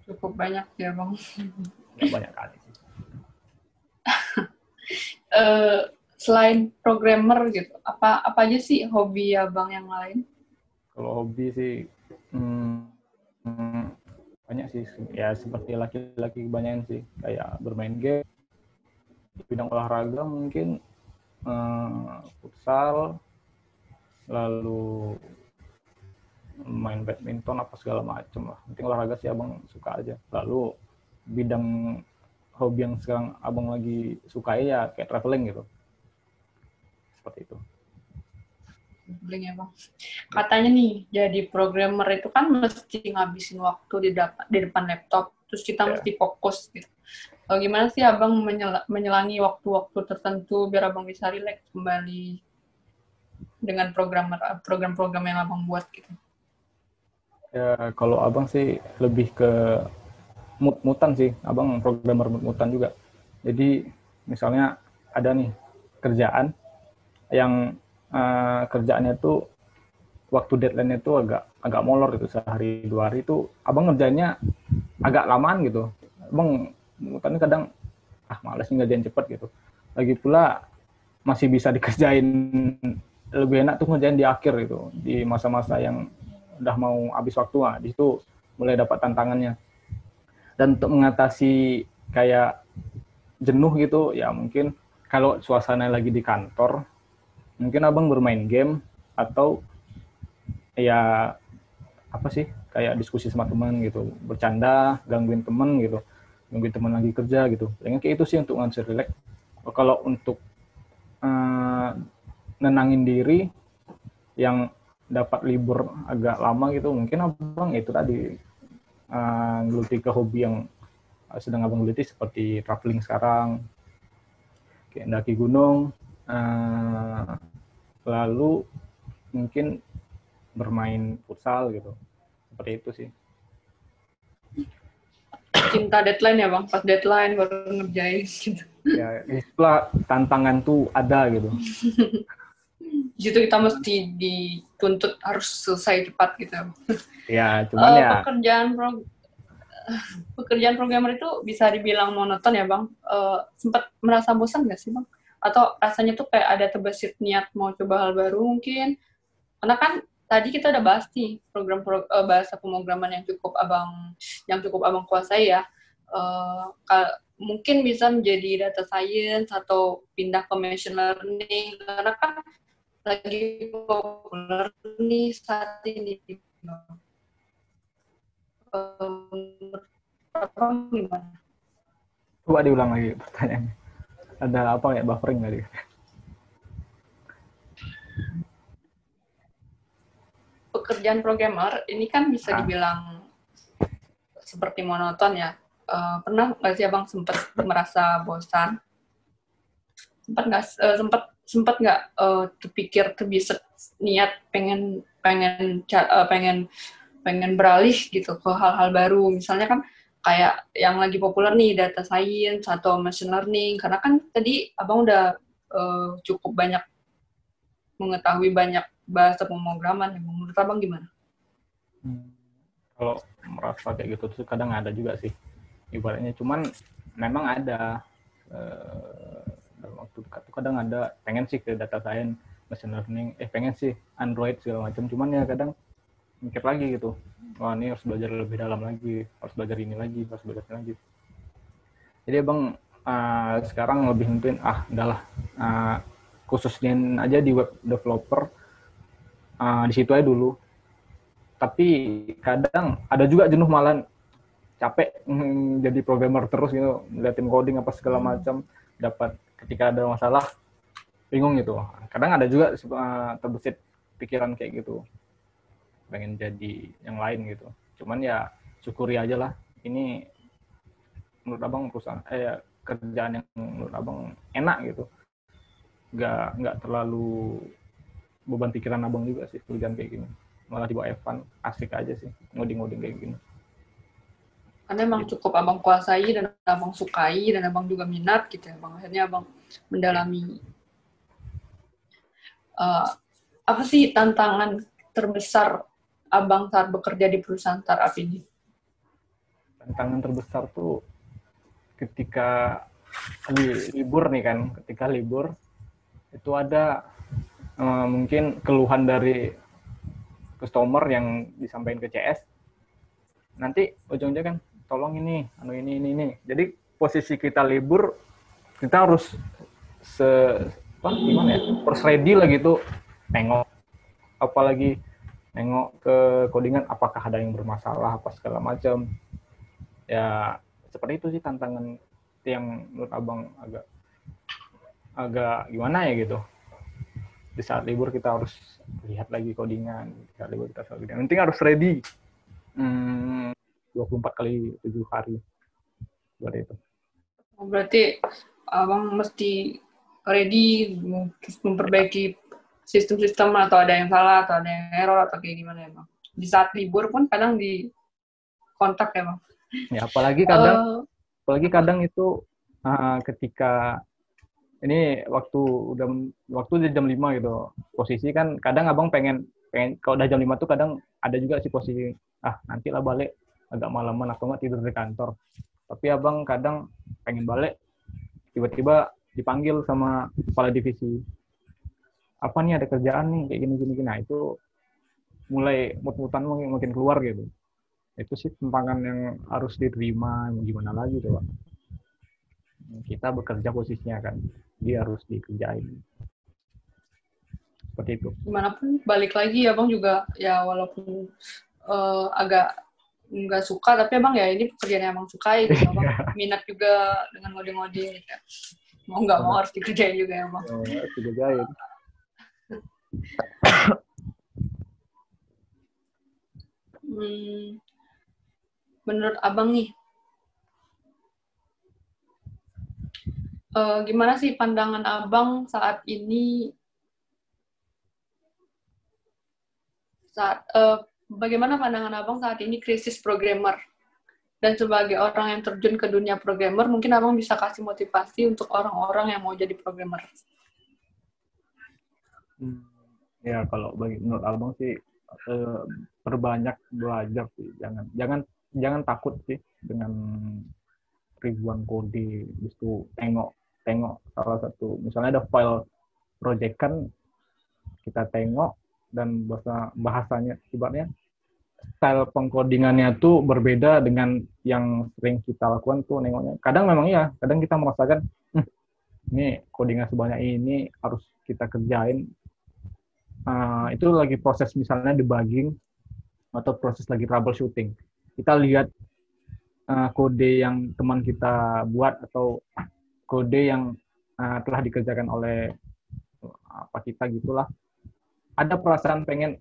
Cukup banyak ya bang. Ya, banyak kali sih. Selain programmer gitu, apa aja sih hobi abang yang lain? Kalau hobi sih banyak sih, ya seperti laki-laki kebanyakan sih, kayak bermain game, bidang olahraga mungkin futsal, lalu main badminton apa segala macam lah. Penting olahraga sih abang suka aja. Lalu bidang hobi yang sekarang abang lagi sukai ya kayak traveling gitu. Seperti itu. Traveling ya bang. Katanya nih jadi programmer itu kan mesti ngabisin waktu di depan laptop, terus kita mesti fokus gitu. Gimana sih abang menyelangi waktu-waktu tertentu biar abang bisa rileks kembali dengan program-program yang abang buat gitu? Ya kalau abang sih lebih ke mood-moodan sih, abang programmer mood-moodan juga. Jadi misalnya ada nih kerjaan yang kerjaannya tuh waktu deadline-nya tuh agak molor gitu, sehari 2 hari itu abang ngerjainnya agak lamaan gitu. Abang mood-moodan kadang malas ngerjain cepet gitu. Lagi pula masih bisa dikerjain lebih enak tuh ngerjain di akhir gitu, di masa-masa yang udah mau habis waktu, di situ mulai dapat tantangannya. Dan untuk mengatasi kayak jenuh gitu, ya mungkin kalau suasana lagi di kantor, mungkin abang bermain game atau ya apa sih, kayak diskusi sama teman gitu, bercanda, gangguin teman gitu, gangguin teman lagi kerja gitu. Palingan kayak itu sih untuk ngasih relax. Kalau untuk nenangin diri yang dapat libur agak lama gitu, mungkin abang itu tadi ngeluti ke hobi yang sedang abang geluti seperti traveling sekarang, kayak mendaki gunung, lalu mungkin bermain futsal gitu, seperti itu sih. Cinta deadline ya bang, pas deadline baru ngerjain gitu. Ya itulah tantangan tuh ada gitu. Gitu kita mesti dituntut harus selesai cepat gitu. Ya, cuman ya pekerjaan programmer itu bisa dibilang monoton ya bang. Sempat merasa bosan nggak sih bang? Atau rasanya tuh kayak ada terbesit niat mau coba hal baru mungkin? Karena kan tadi kita udah bahas nih bahasa pemrograman yang cukup abang kuasai ya. Mungkin bisa menjadi data science atau pindah ke machine learning karena kan lagi populer nih saat ini. Gimana? coba diulang lagi pertanyaannya. Ada apa ya, buffering tadi? Pekerjaan programmer ini kan bisa dibilang seperti monoton ya. Pernah nggak sih abang sempat merasa bosan? Sempat nggak terpikir terbiset niat pengen beralih gitu ke hal-hal baru, misalnya kan kayak yang lagi populer nih data science atau machine learning, karena kan tadi abang udah cukup banyak mengetahui banyak bahasa pemrograman. Menurut abang gimana? Kalau merasa kayak gitu tuh kadang ada juga sih ibaratnya, cuman memang ada dalam waktu dekat tuh kadang ada pengen sih ke data science, machine learning, pengen sih Android segala macam, cuman ya kadang mikir lagi gitu, wah ini harus belajar lebih dalam lagi, harus belajar ini lagi, harus belajar ini lagi. Jadi abang sekarang lebih nentuin udahlah khususnya aja di web developer, di situ aja dulu. Tapi kadang ada juga jenuh, malah capek jadi programmer terus gitu, ngeliatin coding apa segala macam, dapat ketika ada masalah bingung gitu. Kadang ada juga terbesit pikiran kayak gitu. pengen jadi yang lain gitu. Cuman ya syukuri aja lah, ini menurut abang perusahaan kerjaan yang menurut abang enak gitu, nggak terlalu beban pikiran abang juga sih kerjaan kayak gini, malah dibawa Evan, asik aja sih ngoding kayak gini. Karena emang cukup abang kuasai dan abang sukai dan abang juga minat gitu ya bang. Akhirnya abang mendalami. Apa sih tantangan terbesar abang saat bekerja di perusahaan startup ini? Tantangan terbesar tuh ketika libur nih kan, ketika libur itu ada mungkin keluhan dari customer yang disampaikan ke CS, nanti ujungnya kan tolong ini jadi posisi kita libur kita harus gimana ya, harus ready lah gitu, apalagi nengok ke codingan apakah ada yang bermasalah apa segala macam ya. Seperti itu sih tantangan yang menurut abang agak gimana ya gitu. Di saat libur kita harus lihat lagi codingan, di saat libur kita penting harus ready 24/7 hari buat itu. Berarti abang mesti ready memperbaiki sistem-sistem atau ada yang salah atau ada yang error atau kayak gimana ya bang? Di saat libur pun kadang di kontak ya bang? Ya apalagi kadang itu ketika ini waktu jam 5 gitu, posisi kan kadang abang pengen kalau udah jam 5 tuh kadang ada juga sih posisi nanti lah balik agak malaman atau nggak tidur di kantor, tapi abang kadang pengen balik tiba-tiba dipanggil sama kepala divisi, apa nih ada kerjaan nih kayak gini. Nah itu mulai mut-mutan makin keluar gitu. Itu sih tantangan yang harus diterima, gimana lagi tuh Pak. Kita bekerja posisinya kan, dia harus dikerjain. Seperti itu. Gimana pun balik lagi ya bang juga ya walaupun agak nggak suka, tapi abang ya ini pekerjaan yang abang sukai gitu, abang minat juga dengan ngoding-ngoding gitu. Mau nggak mau harus dikerjain juga ya bang. Harus dikerjain. Menurut abang nih, gimana sih pandangan abang saat ini bagaimana pandangan abang saat ini krisis programmer? Dan sebagai orang yang terjun ke dunia programmer, mungkin abang bisa kasih motivasi untuk orang-orang yang mau jadi programmer. Ya kalau menurut abang sih perbanyak belajar sih, jangan takut sih dengan ribuan kode. Itu tengok salah satu, misalnya ada file project kan, kita tengok dan bahasanya ibaratnya style pengkodingannya tuh berbeda dengan yang sering kita lakukan tuh nengoknya. Kadang memang iya, kadang kita merasakan ini codingan sebanyak ini harus kita kerjain. Itu lagi proses misalnya debugging atau proses lagi troubleshooting. Kita lihat kode yang teman kita buat atau kode yang telah dikerjakan oleh apa kita gitulah. Ada perasaan pengen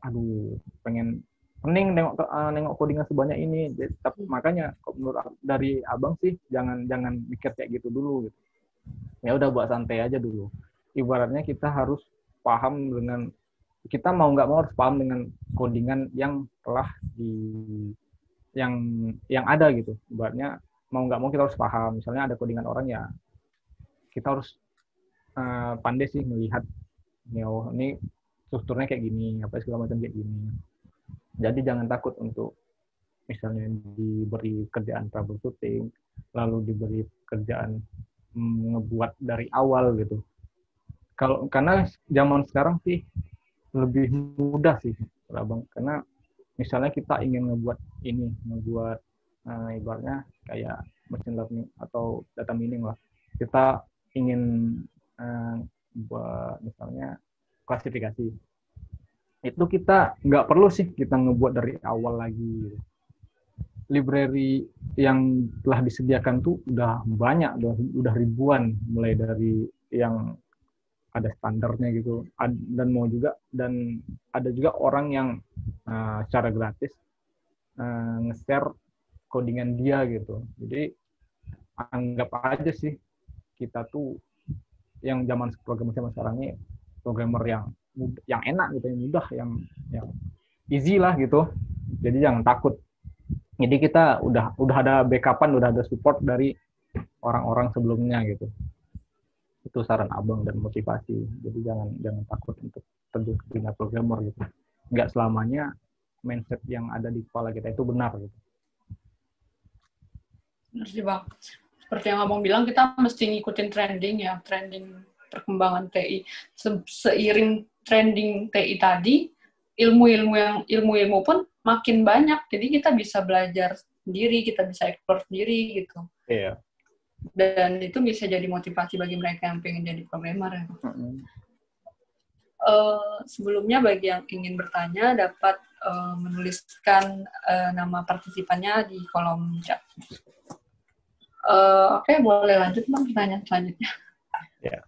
pening nengok codingan sebanyak ini. Tapi makanya menurut dari abang sih jangan mikir kayak gitu dulu gitu. Ya udah buat santai aja dulu. Ibaratnya kita harus paham dengan, kita mau nggak mau harus paham dengan codingan yang telah yang ada gitu. Ibaratnya mau nggak mau kita harus paham. Misalnya ada codingan orang ya kita harus pandai sih melihat ini strukturnya kayak gini, apa segala macam kayak gini. Jadi jangan takut untuk misalnya diberi kerjaan troubleshooting, lalu diberi kerjaan ngebuat dari awal gitu. Karena zaman sekarang sih lebih mudah sih, Bang. Karena misalnya kita ingin ngebuat ibaratnya kayak machine learning atau data mining lah. Kita ingin buat misalnya klasifikasi. Itu kita nggak perlu sih kita ngebuat dari awal lagi. Library yang telah disediakan tuh udah banyak, udah ribuan, mulai dari yang ada standarnya gitu, dan ada juga orang yang secara gratis nge-share codingan dia gitu. Jadi anggap aja sih kita tuh yang programmer zaman sekarang ini programmer yang enak gitu, yang mudah, yang easy lah gitu. Jadi jangan takut. Jadi kita udah ada backupan, udah ada support dari orang-orang sebelumnya gitu. Itu saran abang dan motivasi. Jadi jangan takut untuk terjun ke dunia programmer gitu. Nggak selamanya mindset yang ada di kepala kita itu benar gitu. Benar sih Bang. Seperti yang abang bilang, kita mesti ngikutin trending ya, trending perkembangan TI. Seiring trending TI tadi, ilmu-ilmu pun makin banyak. Jadi kita bisa belajar sendiri, kita bisa explore sendiri gitu. Iya. Dan itu bisa jadi motivasi bagi mereka yang pengen jadi programmer ya. Sebelumnya bagi yang ingin bertanya dapat menuliskan nama partisipannya di kolom chat. Oke, boleh lanjut Bang, pertanyaan selanjutnya. Yeah.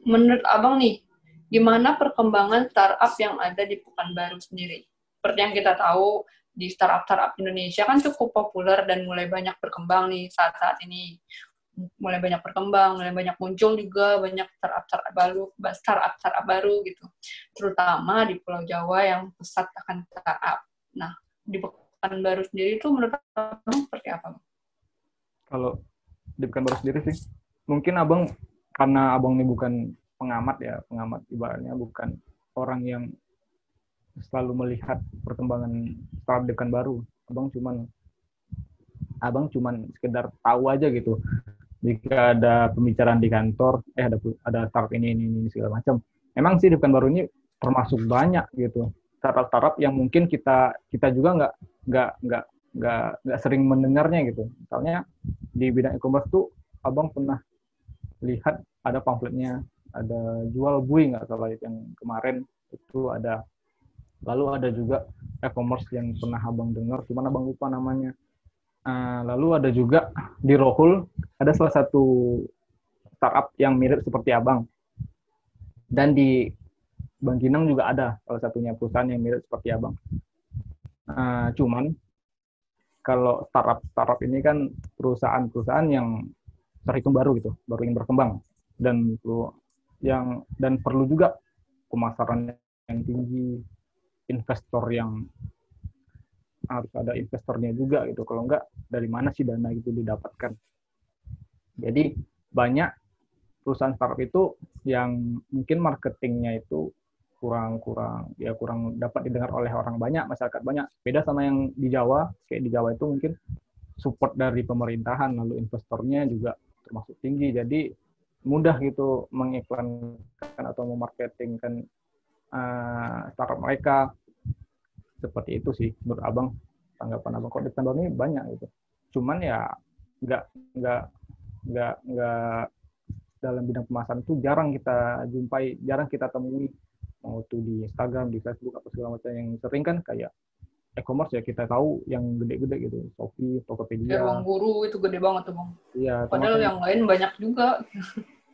Menurut Abang nih, gimana perkembangan startup yang ada di Pekanbaru sendiri? Seperti yang kita tahu, di startup Indonesia kan cukup populer dan mulai banyak berkembang nih saat-saat ini. Mulai banyak berkembang, mulai banyak muncul juga banyak startup baru gitu. Terutama di Pulau Jawa yang pesat akan startup. Nah, di Pekanbaru sendiri itu menurut Abang seperti apa? Kalau di Pekanbaru sendiri sih, mungkin abang, karena abang ini bukan pengamat ibaratnya bukan orang yang selalu melihat perkembangan startup di Pekanbaru. Abang cuman sekedar tahu aja gitu. Jika ada pembicaraan di kantor, ada startup ini segala macam. Emang sih di Pekanbaru ini termasuk banyak gitu startup yang mungkin kita juga nggak sering mendengarnya gitu. Misalnya di bidang e-commerce tuh abang pernah lihat ada pamfletnya, ada jual bui nggak salah yang kemarin itu ada. Lalu ada juga e-commerce yang pernah abang dengar, cuman abang lupa namanya. Lalu ada juga di Rohul ada salah satu startup yang mirip seperti abang. Dan di Bangkinang juga ada salah satunya perusahaan yang mirip seperti abang. Cuman kalau startup ini kan perusahaan yang terhitung baru gitu, baru yang berkembang dan perlu juga pemasaran yang tinggi, investor yang harus ada investornya juga gitu. Kalau enggak, dari mana sih dana itu didapatkan? Jadi banyak perusahaan startup itu yang mungkin marketingnya itu kurang dapat didengar oleh orang banyak, masyarakat banyak. Beda sama yang di Jawa, kayak di Jawa itu mungkin support dari pemerintahan, lalu investornya juga termasuk tinggi. Jadi mudah gitu mengiklankan atau memarketingkan startup mereka. Seperti itu sih menurut abang, tanggapan abang. Kok di Pekanbaru ini banyak gitu, cuman ya nggak dalam bidang pemasaran itu jarang kita jumpai, jarang kita temui, mau itu di Instagram, di Facebook apa segala macam. Yang sering kan kayak e-commerce ya kita tahu yang gede-gede gitu, Shopee, Tokopedia. Ruang Guru itu gede banget tuh Bang. Iya. Padahal yang lain banyak juga.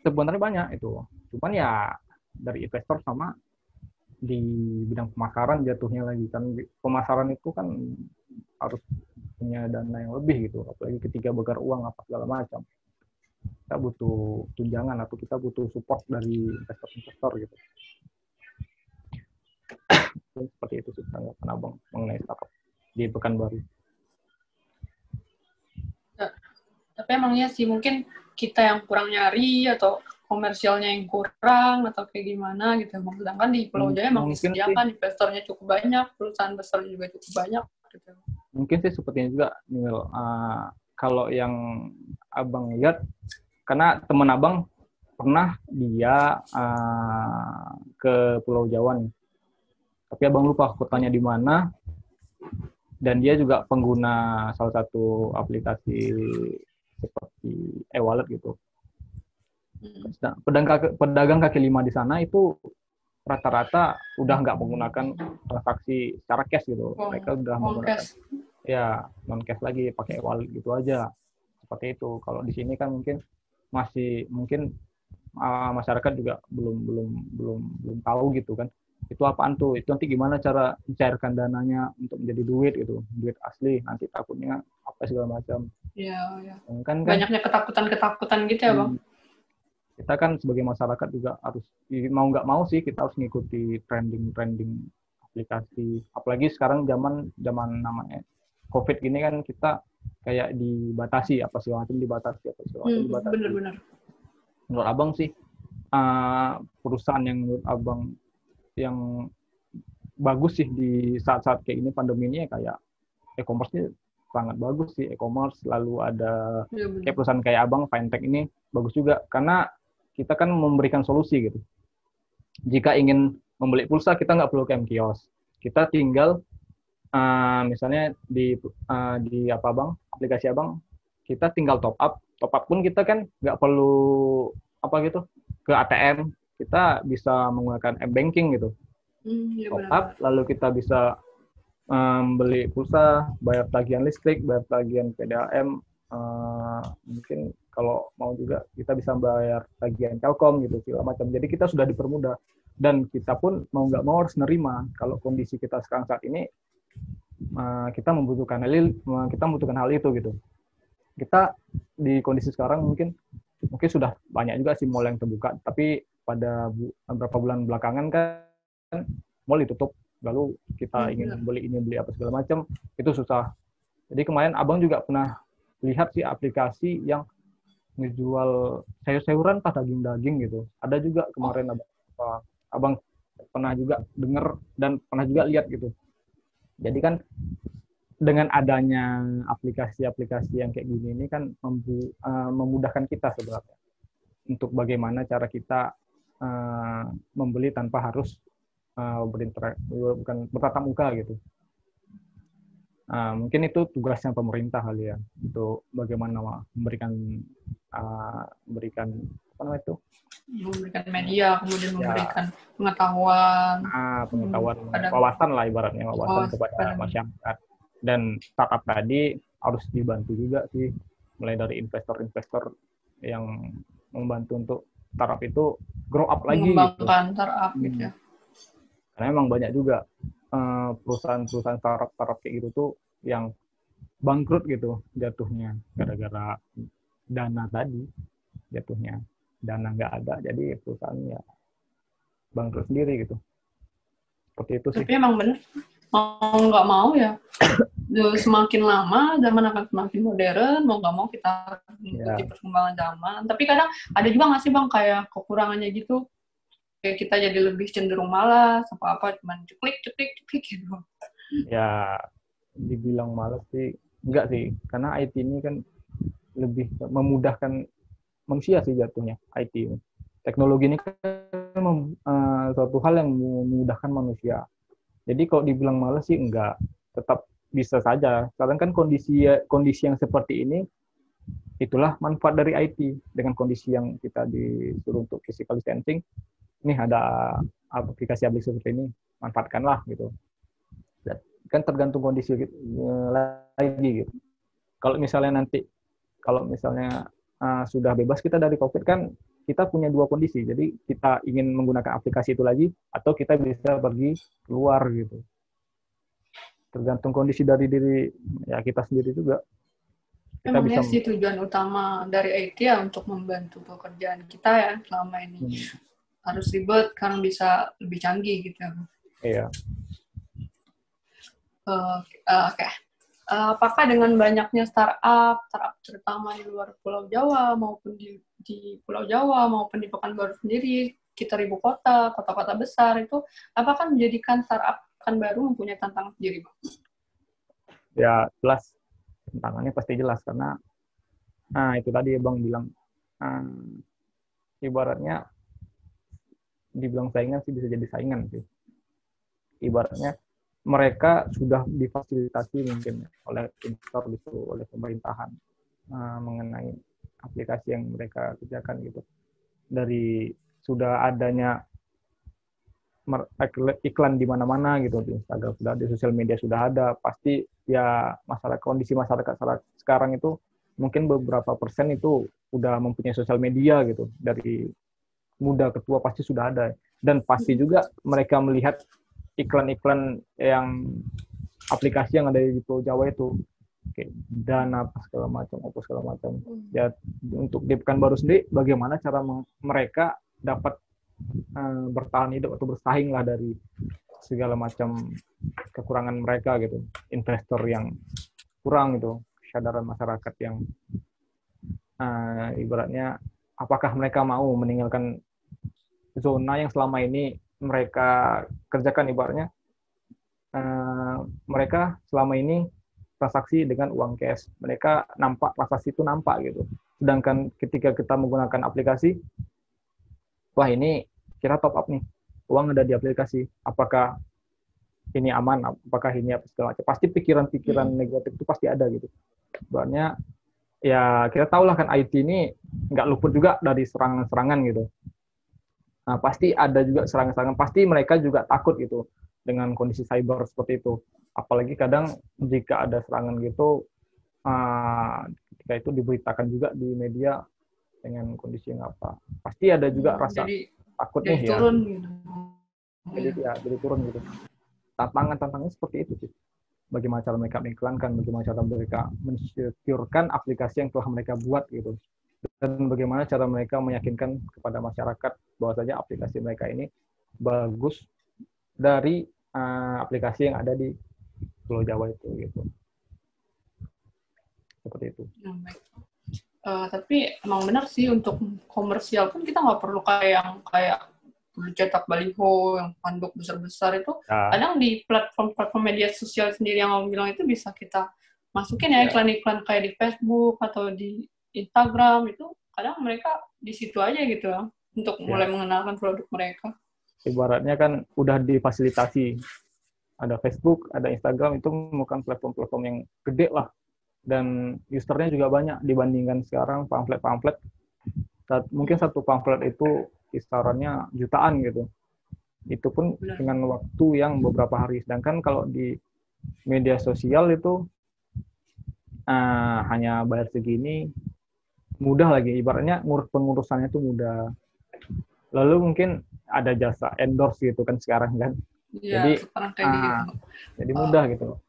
Sebenarnya banyak itu, cuman ya dari investor sama di bidang pemasaran jatuhnya lagi kan. Pemasaran itu kan harus punya dana yang lebih gitu, apalagi ketika bakar uang apa segala macam. Kita butuh tunjangan atau kita butuh support dari investor gitu. Seperti itu sih tanggapan abang mengenai startup di Pekanbaru. Ya, tapi emangnya sih mungkin kita yang kurang nyari atau komersialnya yang kurang atau kayak gimana gitu. Sedangkan di Pulau Jaya emang disediakan investornya cukup banyak, perusahaan besar juga cukup banyak gitu. Mungkin sih sepertinya juga kalau yang abang lihat, karena teman abang pernah dia ke Pulau Jawa nih, tapi abang lupa kotanya di mana, dan dia juga pengguna salah satu aplikasi seperti e-wallet gitu. Pedagang kaki lima di sana itu rata-rata udah nggak menggunakan transaksi secara cash gitu. Mereka udah menggunakan non cash lagi, pakai wallet gitu aja. Seperti itu. Kalau di sini kan mungkin masyarakat juga belum tahu gitu kan. itu apaan tuh, itu nanti gimana cara mencairkan dananya untuk menjadi duit gitu, duit asli, nanti takutnya apa segala macam. Iya. Kan Banyaknya ketakutan-ketakutan gitu ya, Bang? Kita kan sebagai masyarakat juga harus, mau nggak mau sih, kita harus ngikuti trending aplikasi. Apalagi sekarang zaman namanya COVID gini kan, kita kayak dibatasi, apa segala macam dibatasi. Bener-bener. Menurut Abang sih, perusahaan yang menurut Abang yang bagus sih di saat-saat kayak ini pandemi ini, ya kayak e-commerce-nya sangat bagus sih, e-commerce. Lalu ada kayak perusahaan kayak Abang, fintech ini bagus juga, karena kita kan memberikan solusi gitu. Jika ingin membeli pulsa, kita nggak perlu ke kios. Kita tinggal misalnya di apa Bang, aplikasi Abang, kita tinggal top up pun kita kan nggak perlu apa gitu ke ATM, kita bisa menggunakan banking gitu. Top up, lalu kita bisa beli pulsa, bayar tagihan listrik, bayar tagihan PDAM, mungkin kalau mau juga kita bisa bayar tagihan Telkom gitu segala macam. Jadi kita sudah dipermudah, dan kita pun mau nggak mau harus nerima kalau kondisi kita sekarang saat ini, kita membutuhkan hal itu gitu. Kita di kondisi sekarang mungkin sudah banyak juga sih mall yang terbuka, tapi pada beberapa bulan belakangan kan mall ditutup, lalu kita ingin beli apa segala macam, itu susah. Jadi kemarin Abang juga pernah lihat sih aplikasi yang menjual sayur-sayuran pas daging-daging gitu. Ada juga kemarin Abang pernah juga dengar dan pernah juga lihat gitu. Jadi kan dengan adanya aplikasi-aplikasi yang kayak gini ini kan memudahkan kita sebenarnya untuk bagaimana cara kita membeli tanpa harus bukan bertatap muka gitu. Mungkin itu tugasnya pemerintah kali ya, untuk bagaimana memberikan apa namanya itu? Memberikan media, kemudian memberikan pengetahuan, wawasan lah ibaratnya, wawasan kepada masyarakat. Dan startup tadi harus dibantu juga sih, mulai dari investor-investor yang membantu untuk startup itu grow up lagi. Mengembangkan startup gitu ya. Karena emang banyak juga perusahaan-perusahaan startup kayak gitu tuh yang bangkrut gitu jatuhnya, gara-gara dana tadi, jatuhnya dana nggak ada, jadi perusahaannya bangkrut sendiri gitu. Seperti itu sih. Tapi emang bener, mau nggak mau ya, semakin lama zaman akan semakin modern, mau nggak mau kita mengikuti perkembangan zaman. Tapi kadang ada juga nggak sih Bang kayak kekurangannya gitu, kayak kita jadi lebih cenderung malas, apa-apa cuman ceklik gitu. Ya, dibilang malas sih enggak sih, karena IT ini kan lebih memudahkan manusia sih jatuhnya. IT teknologi ini kan suatu hal yang memudahkan manusia. Jadi kalau dibilang malas sih enggak, tetap bisa saja. Sekarang kan kondisi yang seperti ini, itulah manfaat dari IT. Dengan kondisi yang kita disuruh untuk physical distancing, nih ada aplikasi seperti ini, manfaatkanlah gitu. Kan tergantung kondisi lagi gitu. Kalau misalnya sudah bebas kita dari COVID, kan kita punya dua kondisi. Jadi kita ingin menggunakan aplikasi itu lagi, atau kita bisa pergi keluar gitu. Tergantung kondisi dari diri ya kita sendiri juga. Kita Memangnya sih tujuan utama dari IT ya untuk membantu pekerjaan kita ya selama ini. Harus ribet, sekarang bisa lebih canggih gitu. Iya. Oke. Apakah dengan banyaknya startup terutama di luar Pulau Jawa maupun di Pulau Jawa maupun di Pekanbaru sendiri, sekitar ibu kota-kota besar itu, apakah menjadikan startup Pekanbaru mempunyai tantangan sendiri, Bang? Ya, jelas. Tantangannya pasti jelas, karena itu tadi Bang bilang, ibaratnya dibilang saingan sih, bisa jadi saingan sih. Ibaratnya mereka sudah difasilitasi mungkin oleh investor gitu, oleh pemerintahan mengenai aplikasi yang mereka kerjakan gitu. Dari sudah adanya iklan di mana-mana gitu, di Instagram sudah, di sosial media sudah ada, pasti ya kondisi masyarakat sekarang itu mungkin beberapa persen itu udah mempunyai sosial media gitu, dari muda ke tua pasti sudah ada. Dan pasti juga mereka melihat iklan-iklan yang aplikasi yang ada di Pulau Jawa itu, kayak Dana apa segala macam. Ya, untuk di Pekanbaru sendiri, bagaimana cara mereka dapat bertahan hidup atau bersaing lah dari segala macam kekurangan mereka gitu, investor yang kurang gitu, kesadaran masyarakat yang ibaratnya apakah mereka mau meninggalkan zona yang selama ini mereka kerjakan, ibaratnya mereka selama ini transaksi dengan uang cash, mereka nampak transaksi itu nampak gitu, sedangkan ketika kita menggunakan aplikasi, wah ini kita top up nih, uang ada di aplikasi, apakah ini aman, apakah ini apa segala macam, pasti pikiran-pikiran negatif itu pasti ada gitu. Soalnya ya kita tahu lah kan IT ini nggak luput juga dari serangan-serangan gitu. Nah, pasti ada juga serangan-serangan, pasti mereka juga takut gitu dengan kondisi cyber seperti itu. Apalagi kadang jika ada serangan gitu, ketika itu diberitakan juga di media dengan kondisi yang apa. Pasti ada juga rasa takut nih ya. Turun gitu. Jadi turun gitu. Tantangannya seperti itu sih. Bagaimana cara mereka mengiklankan, bagaimana cara mereka mensecurekan aplikasi yang telah mereka buat gitu. Dan bagaimana cara mereka meyakinkan kepada masyarakat bahwa saja aplikasi mereka ini bagus dari aplikasi yang ada di Pulau Jawa itu gitu. Seperti itu. Tapi emang benar sih, untuk komersial pun kita nggak perlu kayak cetak baliho yang panduk besar-besar itu. Kadang di platform media sosial sendiri yang kamu bilang itu bisa kita masukin ya iklan-iklan kayak di Facebook atau di Instagram itu. Kadang mereka di situ aja gitu ya, untuk mulai mengenalkan produk mereka. Ibaratnya kan udah difasilitasi, ada Facebook, ada Instagram, itu bukan platform-platform yang gede lah, dan usernya juga banyak dibandingkan sekarang pamflet-pamflet. Mungkin satu pamflet itu kisarannya jutaan gitu, itu pun dengan waktu yang beberapa hari. Sedangkan kalau di media sosial itu hanya bayar segini, mudah lagi, ibaratnya pengurusannya itu mudah. Lalu mungkin ada jasa endorse gitu kan sekarang kan. Ya, jadi mudah gitu.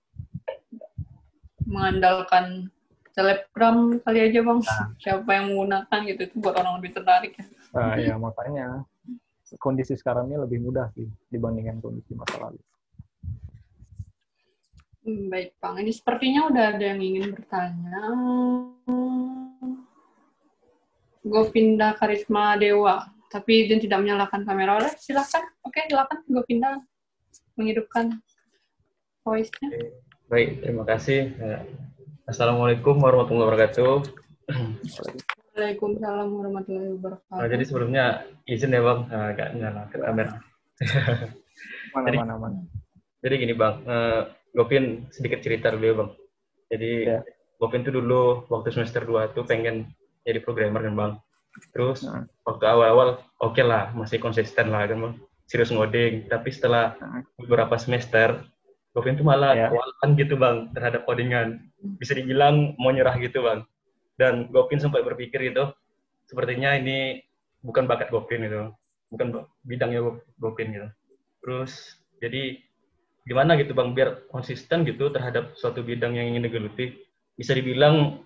Mengandalkan Telegram kali aja Bang. Siapa yang menggunakan gitu, itu buat orang lebih tertarik ya. Ya makanya kondisi sekarang ini lebih mudah sih dibandingkan kondisi masa lalu. Baik Bang, ini sepertinya udah ada yang ingin bertanya. Govinda Karisma Dewa, tapi izin tidak menyalakan kamera. Oleh, silakan. Oke, silakan Govinda menghidupkan voice-nya. Baik, terima kasih. Assalamualaikum warahmatullahi wabarakatuh. Waalaikumsalam warahmatullahi wabarakatuh. Jadi sebelumnya izin ya Bang, agak nyalakan kamera. Mana. Jadi gini Bang, Govin sedikit cerita dulu ya Bang. Jadi Govin tuh dulu waktu semester 2 tuh pengen jadi programmer kan Bang. Terus waktu awal-awal oke lah, masih konsisten lah kan Bang, serius ngoding. Tapi setelah beberapa semester, Govin tuh malah kewalahan gitu Bang terhadap codingan. Bisa dibilang mau nyerah gitu Bang. Dan Govin sampai berpikir gitu, sepertinya ini bukan bakat Govin gitu, bukan bidangnya Govin gitu. Terus jadi gimana gitu Bang biar konsisten gitu terhadap suatu bidang yang ingin digeluti. Bisa dibilang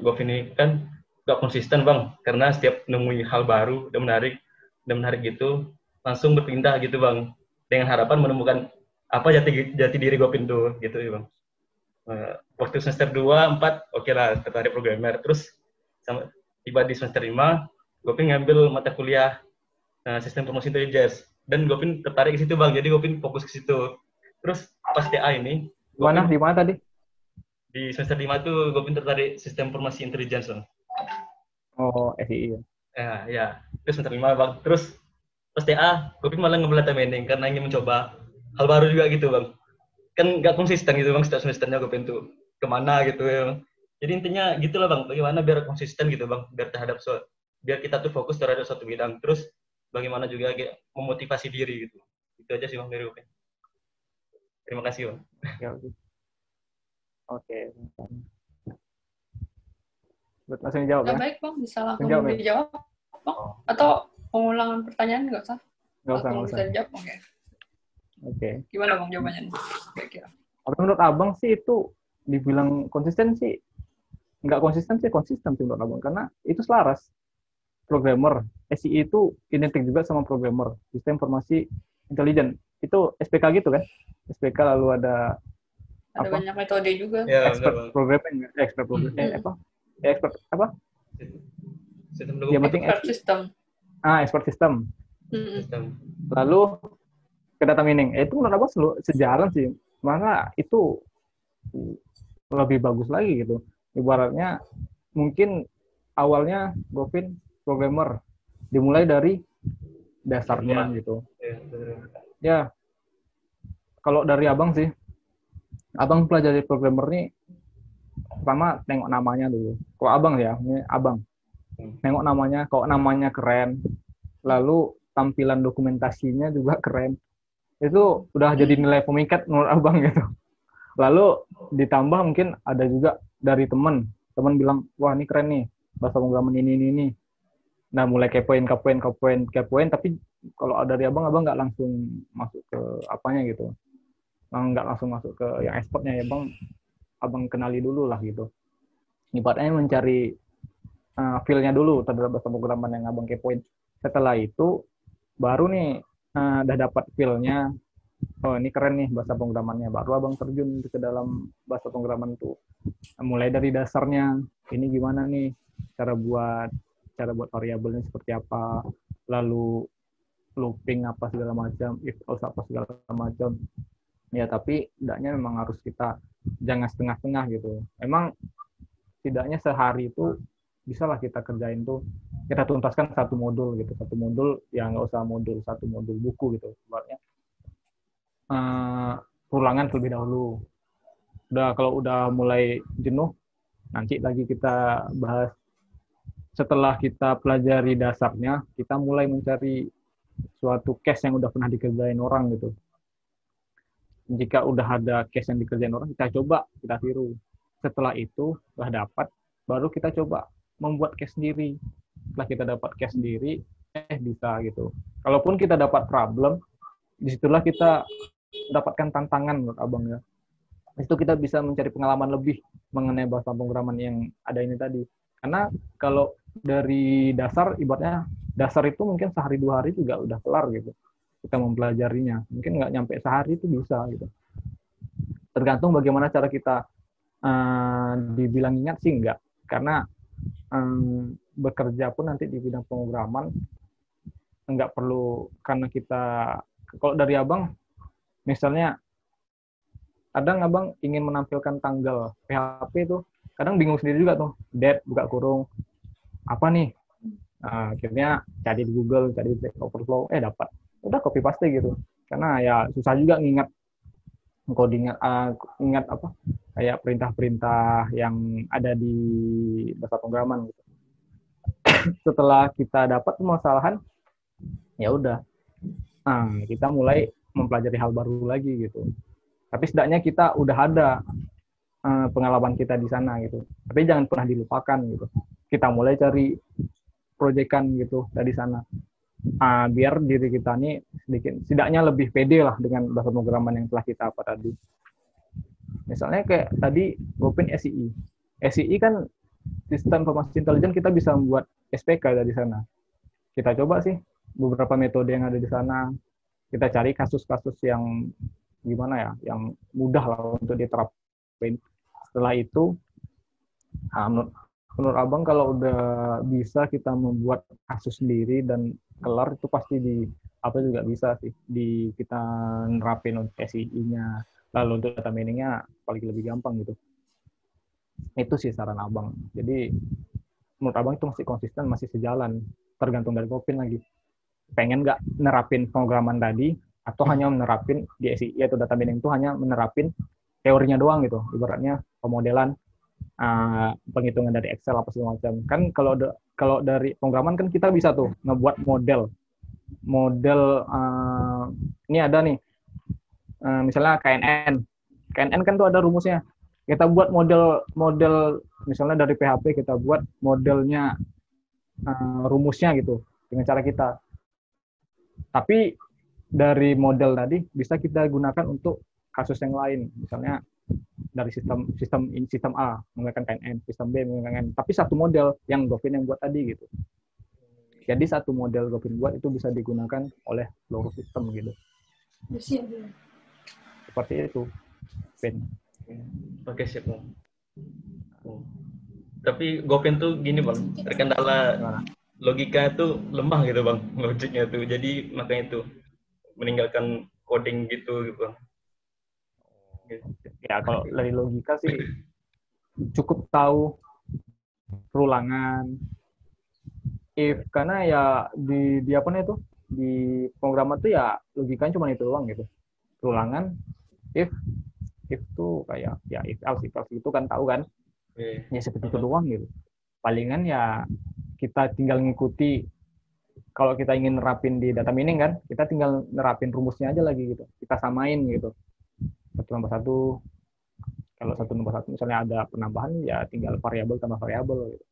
Govin ini kan gak konsisten Bang, karena setiap nemui hal baru dan menarik gitu, langsung berpindah gitu Bang, dengan harapan menemukan apa jati diri Govin tuh gitu ya Bang. Waktu semester 2, 4 oke lah tertarik programmer. Terus tiba di semester 5 Govin ngambil mata kuliah sistem informasi intelligence, dan Govin tertarik ke situ Bang, jadi Govin fokus ke situ. Terus pas TA ini di mana tadi? Di semester 5 tuh Govin tertarik sistem informasi intelligence Bang. Oh, SII ya. Ya. Terus semester 5 Bang. Terus pas TA Govin malah ngambil data mining karena ingin mencoba hal baru juga gitu Bang. Kan nggak konsisten gitu Bang, setiap semesternya Govin tuh kemana gitu ya Bang. Jadi intinya gitulah Bang, bagaimana biar konsisten gitu Bang, biar kita tuh fokus terhadap suatu bidang. Terus bagaimana juga memotivasi diri gitu. Itu aja sih Bang dari Govin. Terima kasih Bang. Oke. Langsung dijawab ya? Baik Bang, bisa langsung dijawab Bang. Atau pengulangan pertanyaan nggak usah? usah. bisa dijawab, oke. Oke. Gimana Bang jawabannya nih, kira-kira? Menurut Abang sih itu dibilang konsisten sih, nggak konsisten sih menurut Abang. Karena itu selaras. Programmer, SI itu identik juga sama programmer, sistem informasi intelijen. Itu SPK gitu kan? SPK lalu ada banyak metode juga. Ya, expert programming, expert apa? Sistem expert system. Expert system. Sistem. Lalu ke data mining. Itu menurut Abang sejalan sih. Mana itu lebih bagus lagi gitu. Ibaratnya mungkin awalnya Gopin programmer dimulai dari dasarnya gitu. Ya, kalau dari Abang sih, Abang pelajari programmer nih pertama tengok namanya dulu. Kalau Abang ya, ini Abang. Tengok namanya, kalau namanya keren, lalu tampilan dokumentasinya juga keren. Itu udah jadi nilai pemikat menurut Abang gitu. Lalu ditambah mungkin ada juga dari teman bilang, wah ini keren nih, bahasa pemrograman ini. Nah, mulai kepoin, tapi kalau dari abang nggak langsung masuk ke apanya gitu. Nggak langsung masuk ke yang expertnya ya, abang kenali dulu lah gitu. Ibaratnya mencari feel-nya dulu terhadap bahasa pemrograman yang abang kepoin. Setelah itu, baru nih udah dapat feel-nya, oh ini keren nih bahasa pemrogramannya, baru abang terjun ke dalam bahasa pemrograman itu. Mulai dari dasarnya, ini gimana nih cara buat variabelnya seperti apa, lalu looping apa segala macam, if else apa segala macam. Ya, tapi tidaknya memang harus kita jangan setengah-setengah gitu. Memang tidaknya sehari itu bisalah kita kerjain tuh, kita tuntaskan satu modul gitu, yang nggak usah satu modul buku gitu. Sebenarnya ulangan terlebih dahulu. Kalau udah mulai jenuh, nanti lagi kita bahas. Setelah kita pelajari dasarnya, kita mulai mencari suatu case yang udah pernah dikerjain orang gitu. Jika udah ada case yang dikerjain orang, kita coba, kita tiru. Setelah itu, udah dapat, baru kita coba membuat case sendiri. Setelah kita dapat case sendiri, bisa gitu. Kalaupun kita dapat problem, disitulah kita dapatkan tantangan menurut abang ya. Itu kita bisa mencari pengalaman lebih mengenai bahasa pemrograman yang ada ini tadi. Karena kalau dari dasar, ibaratnya dasar itu mungkin sehari 2 hari juga udah kelar gitu. Kita mempelajarinya. Mungkin nggak nyampe sehari itu bisa gitu. Tergantung bagaimana cara kita dibilang ingat sih enggak. Karena bekerja pun nanti di bidang pemrograman nggak perlu, karena kita, kalau dari abang, misalnya kadang abang ingin menampilkan tanggal PHP itu, kadang bingung sendiri juga tuh, date buka kurung apa nih, akhirnya cari di Google, cari di Stack Overflow, dapat, udah copy paste gitu. Karena ya susah juga ngingat coding, ingat apa kayak perintah-perintah yang ada di bahasa pemrograman gitu. Setelah kita dapat permasalahan, ya udah, kita mulai mempelajari hal baru lagi gitu. Tapi setidaknya kita udah ada pengalaman kita di sana gitu. Tapi jangan pernah dilupakan gitu. Kita mulai cari proyekan gitu dari sana. Biar diri kita ini setidaknya lebih pede lah dengan bahasa pemrograman yang telah kita apa tadi. Misalnya kayak tadi Gopin SII. SII kan sistem informasi intelijen, kita bisa membuat SPK dari sana. Kita coba sih beberapa metode yang ada di sana. Kita cari kasus-kasus yang gimana ya, yang mudah lah untuk diterapin. Setelah itu, menurut abang kalau udah bisa kita membuat kasus sendiri dan kelar, itu pasti juga bisa sih kita nerapin untuk SII-nya. Lalu untuk data mining-nya paling lebih gampang gitu. Itu sih saran abang. Jadi menurut abang itu masih konsisten, masih sejalan, tergantung dari Gopin lagi. Pengen nggak nerapin pemrograman tadi, atau hanya menerapin di SII atau data mining itu hanya menerapin teorinya doang gitu, ibaratnya pemodelan, penghitungan dari Excel apa segala macam. Kan kalau dari pemrograman kan kita bisa tuh ngebuat model ini ada nih, misalnya KNN kan tuh ada rumusnya. Kita buat model misalnya dari PHP, kita buat modelnya, rumusnya gitu dengan cara kita. Tapi dari model tadi bisa kita gunakan untuk kasus yang lain, misalnya dari sistem A menggunakan KNN, sistem B menggunakan, tapi satu model yang Govin yang buat tadi gitu. Jadi satu model Govin buat itu bisa digunakan oleh seluruh sistem gitu. Seperti itu, Vin. Oke, siap, Bang. Tapi Govin tuh gini, Bang, terkendala logika tuh lemah gitu, Bang, logiknya tuh. Jadi makanya tuh meninggalkan coding gitu, Bang. Ya kalau dari logika sih cukup tahu perulangan, if, karena ya di apa nih itu di pemrograman tuh ya logikanya cuma itu doang gitu, perulangan, if tuh kayak ya if else itu kan tahu kan, ya seperti itu doang gitu. Palingan ya kita tinggal ngikuti. Kalau kita ingin nerapin di data mining kan, kita tinggal nerapin rumusnya aja lagi gitu, kita samain gitu, 1 tambah 1. Kalau 1 tambah 1 misalnya ada penambahan, ya tinggal variabel tambah variabel gitu.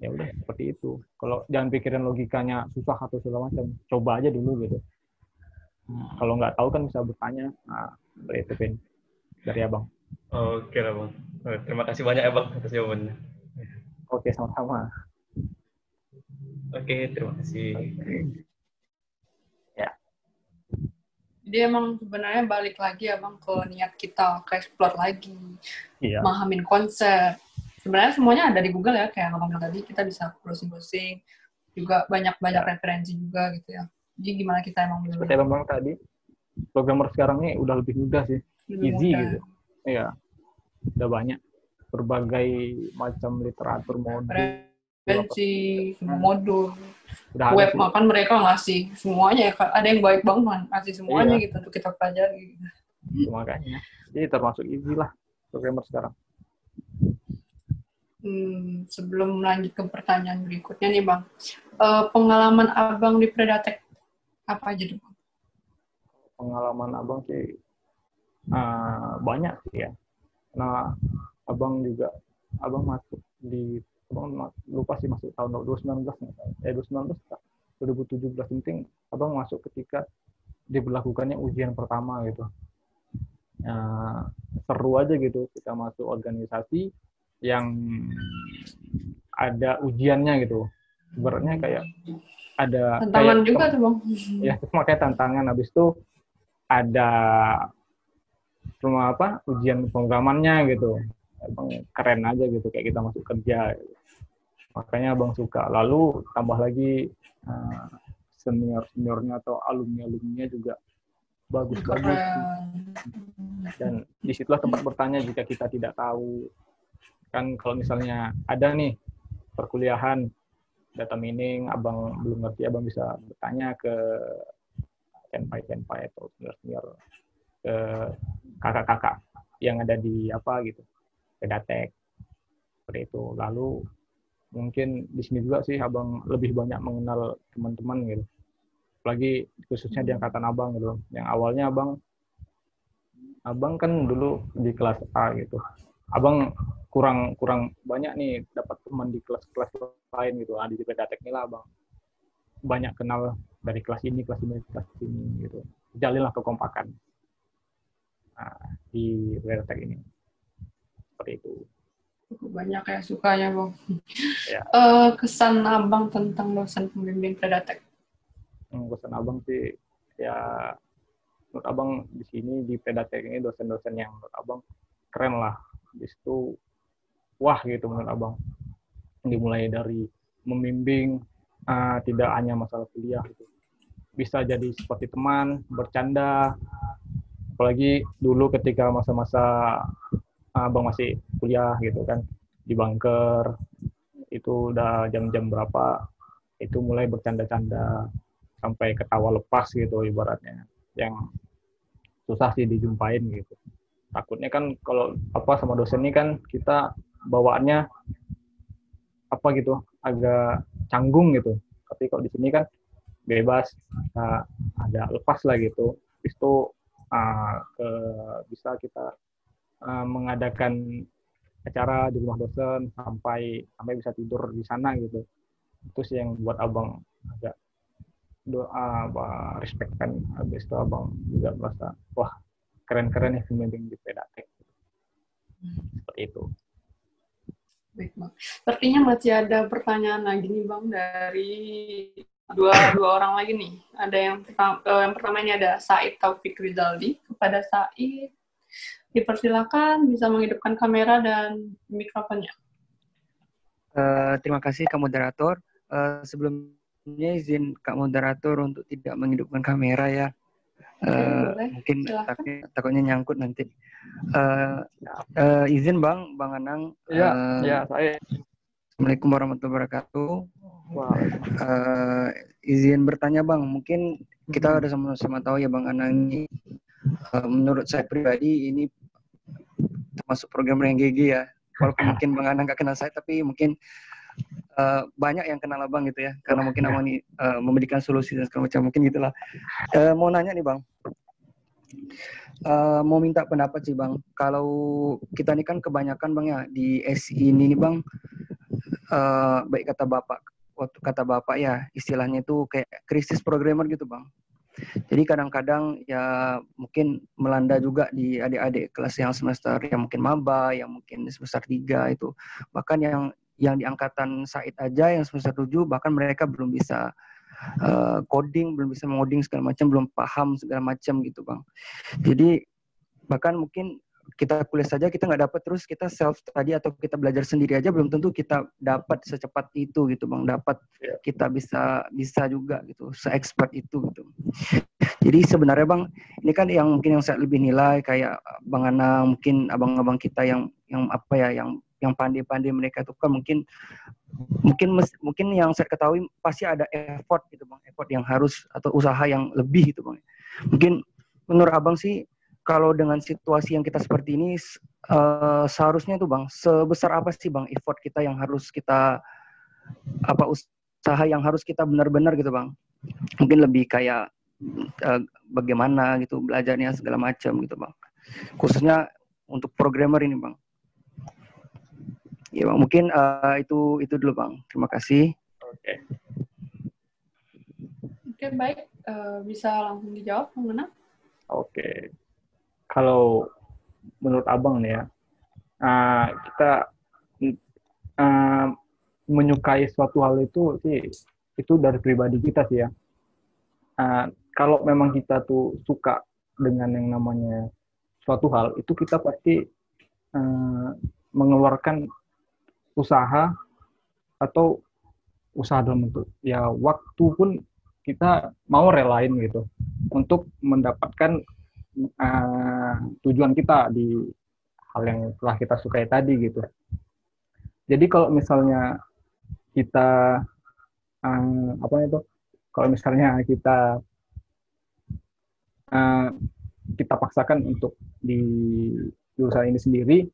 Ya udah seperti itu. Kalau jangan pikirin logikanya susah atau segala macam, coba aja dulu gitu. Kalau nggak tahu kan bisa bertanya. Nah, seperti itu, Vin, dari Abang. Oke lah, Bang. Terima kasih banyak ya, Bang, atas jawabannya. Oke, sama-sama. Oke, terima kasih. Ya. Jadi emang sebenarnya balik lagi ya Bang ke niat kita, ke explore lagi, memahamin konsep. Sebenarnya semuanya ada di Google ya, kayak Abang bilang tadi, kita bisa browsing-browsing, juga banyak referensi juga gitu ya. Jadi gimana kita emang seperti Abang bilang tadi, programmer sekarang ini udah lebih mudah sih, easy gitu. Iya, udah banyak berbagai macam literatur modul, referensi, modul, web makan mereka ngasih semuanya ya, ada yang baik banget ngasih semuanya gitu untuk kita pelajari. Gitu. Makanya, jadi termasuk easy lah programmer sekarang. Sebelum lanjut ke pertanyaan berikutnya nih Bang, pengalaman Abang di Predatek apa aja tuh Bang? Pengalaman Abang sih banyak sih ya. Nah, Abang masuk di, Abang lupa sih masuk tahun 2017 penting. Abang masuk ketika diberlakukannya ujian pertama gitu. Seru aja gitu kita masuk organisasi yang ada ujiannya gitu. Sebenarnya kayak ada tantangan kayak, juga tuh Bang. Ya, makanya tantangan. Habis itu ada cuma ujian pemrogramannya gitu. Abang keren aja gitu kayak kita masuk kerja gitu. Makanya Abang suka. Lalu tambah lagi seniornya atau alumni-alumninya juga bagus-bagus. Dan disitulah tempat bertanya jika kita tidak tahu. Kan kalau misalnya ada nih perkuliahan data mining, Abang belum ngerti, Abang bisa bertanya ke senpai atau senior, ke kakak-kakak yang ada di gitu, Predatek, seperti itu. Lalu mungkin di sini juga sih Abang lebih banyak mengenal teman-teman gitu, apalagi khususnya di angkatan Abang gitu, yang awalnya Abang kan dulu di kelas A gitu, Abang kurang banyak nih dapat teman di kelas-kelas lain gitu. Di Predatek ini lah Abang banyak kenal dari kelas ini gitu. Jalinlah kekompakan di Predatek ini. Seperti itu. Banyak ya sukanya Bang. Ya. Kesan Abang tentang dosen pembimbing Predatek? Kesan Abang sih ya, menurut Abang di sini di Predatek ini dosen-dosen yang menurut Abang keren lah. Di situ wah gitu menurut Abang. Dimulai dari membimbing tidak hanya masalah kuliah gitu. Bisa jadi seperti teman, bercanda. Apalagi dulu ketika masa-masa Abang masih kuliah gitu kan, di bunker, itu udah jam-jam berapa, itu mulai bercanda-canda, sampai ketawa lepas gitu ibaratnya. Yang susah sih dijumpain gitu. Takutnya kan kalau sama dosen ini kan kita bawaannya gitu, agak canggung gitu. Tapi kalau di sini kan bebas, ada lepas lah gitu. Itu bisa kita mengadakan acara di rumah dosen sampai bisa tidur di sana gitu. Itu sih yang buat Abang agak doa respect kan, habis itu abang juga merasa wah keren-keren ya pembimbing di Predatek seperti itu. Baik, Bang. Sepertinya masih ada pertanyaan lagi nih, Bang, dari dua orang lagi nih. Ada yang pertama ini ada Said Taufik Rizaldi. Kepada Said, dipersilakan bisa menghidupkan kamera dan mikrofonnya. Terima kasih Kak Moderator. Sebelumnya izin Kak Moderator untuk tidak menghidupkan kamera ya. Mungkin takutnya nyangkut nanti. Izin Bang Anang. Ya, saya. Assalamualaikum warahmatullahi wabarakatuh. Izin bertanya Bang, mungkin kita udah sama-sama tahu ya Bang Anang ini, menurut saya pribadi ini termasuk programmer yang GG ya. Walaupun mungkin Bang Anang gak kenal saya, tapi mungkin banyak yang kenal Abang gitu ya. Karena mungkin Abang ini memberikan solusi dan segala macam, mungkin gitulah. Mau nanya nih Bang, mau minta pendapat sih Bang. Kalau kita ini kan kebanyakan Bang ya, di SI ini nih Bang, baik kata Bapak ya, istilahnya itu kayak krisis programmer gitu Bang. Jadi kadang-kadang ya mungkin melanda juga di adik-adik kelas yang semester yang mungkin maba, yang mungkin semester 3 itu. Bahkan yang di angkatan Said aja yang semester 7 bahkan mereka belum bisa coding, belum bisa mengoding segala macam, belum paham segala macam gitu Bang. Jadi bahkan mungkin kita kuliah saja kita nggak dapat, terus kita self study atau kita belajar sendiri aja belum tentu kita dapat secepat itu gitu Bang, dapat kita bisa juga gitu, se-expert itu gitu. Jadi sebenarnya Bang, ini kan yang mungkin yang saya lebih nilai kayak Bang Anang, mungkin abang-abang kita yang apa ya, yang pandai-pandai mereka itu kan mungkin yang saya ketahui pasti ada effort gitu Bang, effort yang harus atau usaha yang lebih gitu Bang. Mungkin menurut Abang sih kalau dengan situasi yang kita seperti ini, seharusnya tuh Bang, sebesar apa sih Bang effort kita yang harus kita, usaha yang harus kita benar-benar gitu Bang. Mungkin lebih kayak bagaimana gitu belajarnya segala macam gitu Bang. Khususnya untuk programmer ini Bang. Ya Bang, mungkin itu dulu Bang. Terima kasih. Oke, baik. Bisa langsung dijawab, Bang Nana? Oke. Kalau menurut Abang nih ya, kita menyukai suatu hal itu sih, itu dari pribadi kita sih ya. Kalau memang kita tuh suka dengan yang namanya suatu hal, itu kita pasti mengeluarkan usaha atau usaha dalam bentuk ya waktu pun kita mau relain gitu untuk mendapatkan tujuan kita di hal yang telah kita sukai tadi gitu. Jadi kalau misalnya kita kalau misalnya kita paksakan untuk di usaha ini sendiri,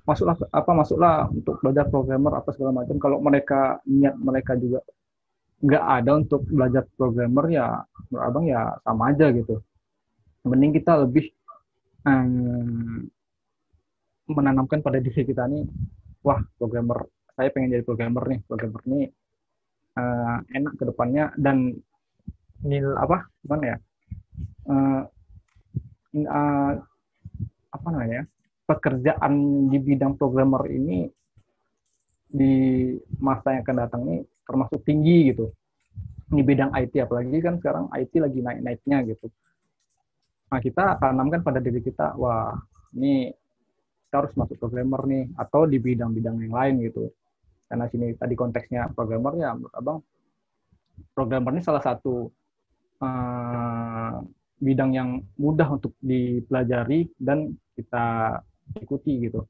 masuklah untuk belajar programmer apa segala macam. Kalau niat mereka juga nggak ada untuk belajar programmer, ya menurut Abang ya sama aja gitu. Mending kita lebih menanamkan pada diri kita nih, wah programmer, saya pengen jadi programmer nih enak ke depannya, dan pekerjaan di bidang programmer ini di masa yang akan datang ini termasuk tinggi gitu. Di bidang IT, apalagi kan sekarang IT lagi naik-naiknya gitu. Nah, kita tanamkan pada diri kita, wah, ini kita harus masuk programmer nih, atau di bidang-bidang yang lain gitu. Karena sini tadi konteksnya programmer, ya menurut Abang, programmer ini salah satu bidang yang mudah untuk dipelajari dan kita ikuti gitu.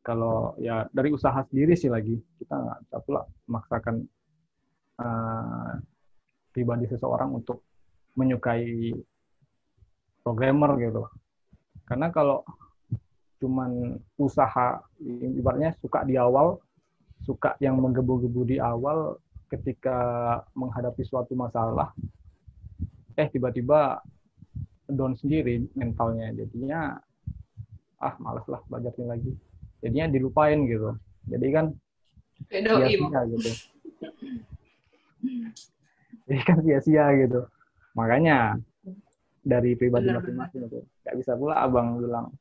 Kalau ya dari usaha sendiri sih lagi, kita nggak bisa pula memaksakan pribadi seseorang untuk menyukai programmer gitu. Karena kalau cuman usaha, ibaratnya suka di awal, suka yang menggebu-gebu di awal, ketika menghadapi suatu masalah, tiba-tiba down sendiri mentalnya, jadinya malas lah belajarnya lagi. Jadinya dilupain gitu. Jadi kan sia-sia gitu. Jadi kan sia-sia gitu. Makanya dari pribadi masing-masing itu nggak bisa pula abang bilang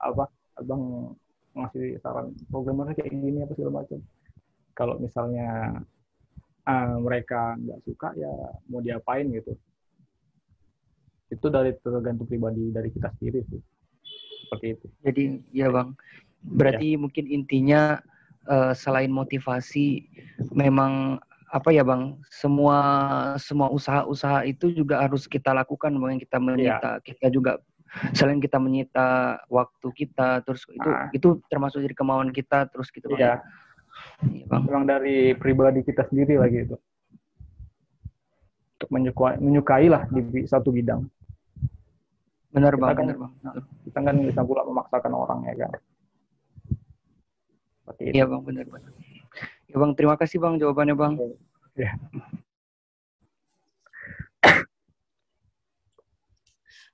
abang ngasih saran programmernya kayak gini apa segala macam. Kalau misalnya mereka nggak suka ya mau diapain gitu. Itu tergantung pribadi dari kita sendiri sih. Seperti itu. Jadi ya bang, berarti mungkin intinya selain motivasi, memang apa ya bang, semua usaha-usaha itu juga harus kita lakukan bang. Kita menyita, kita juga selain kita menyita waktu kita, terus itu termasuk dari kemauan kita, terus gitu bang. Iya. Iya bang. Memang dari pribadi kita sendiri lagi itu. Untuk menyukai lah di satu bidang. Benar bang, benar bang. Kita kan bisa pula memaksakan orang ya kan. Iya bang, benar. Ya bang, terima kasih bang jawabannya bang. Ya.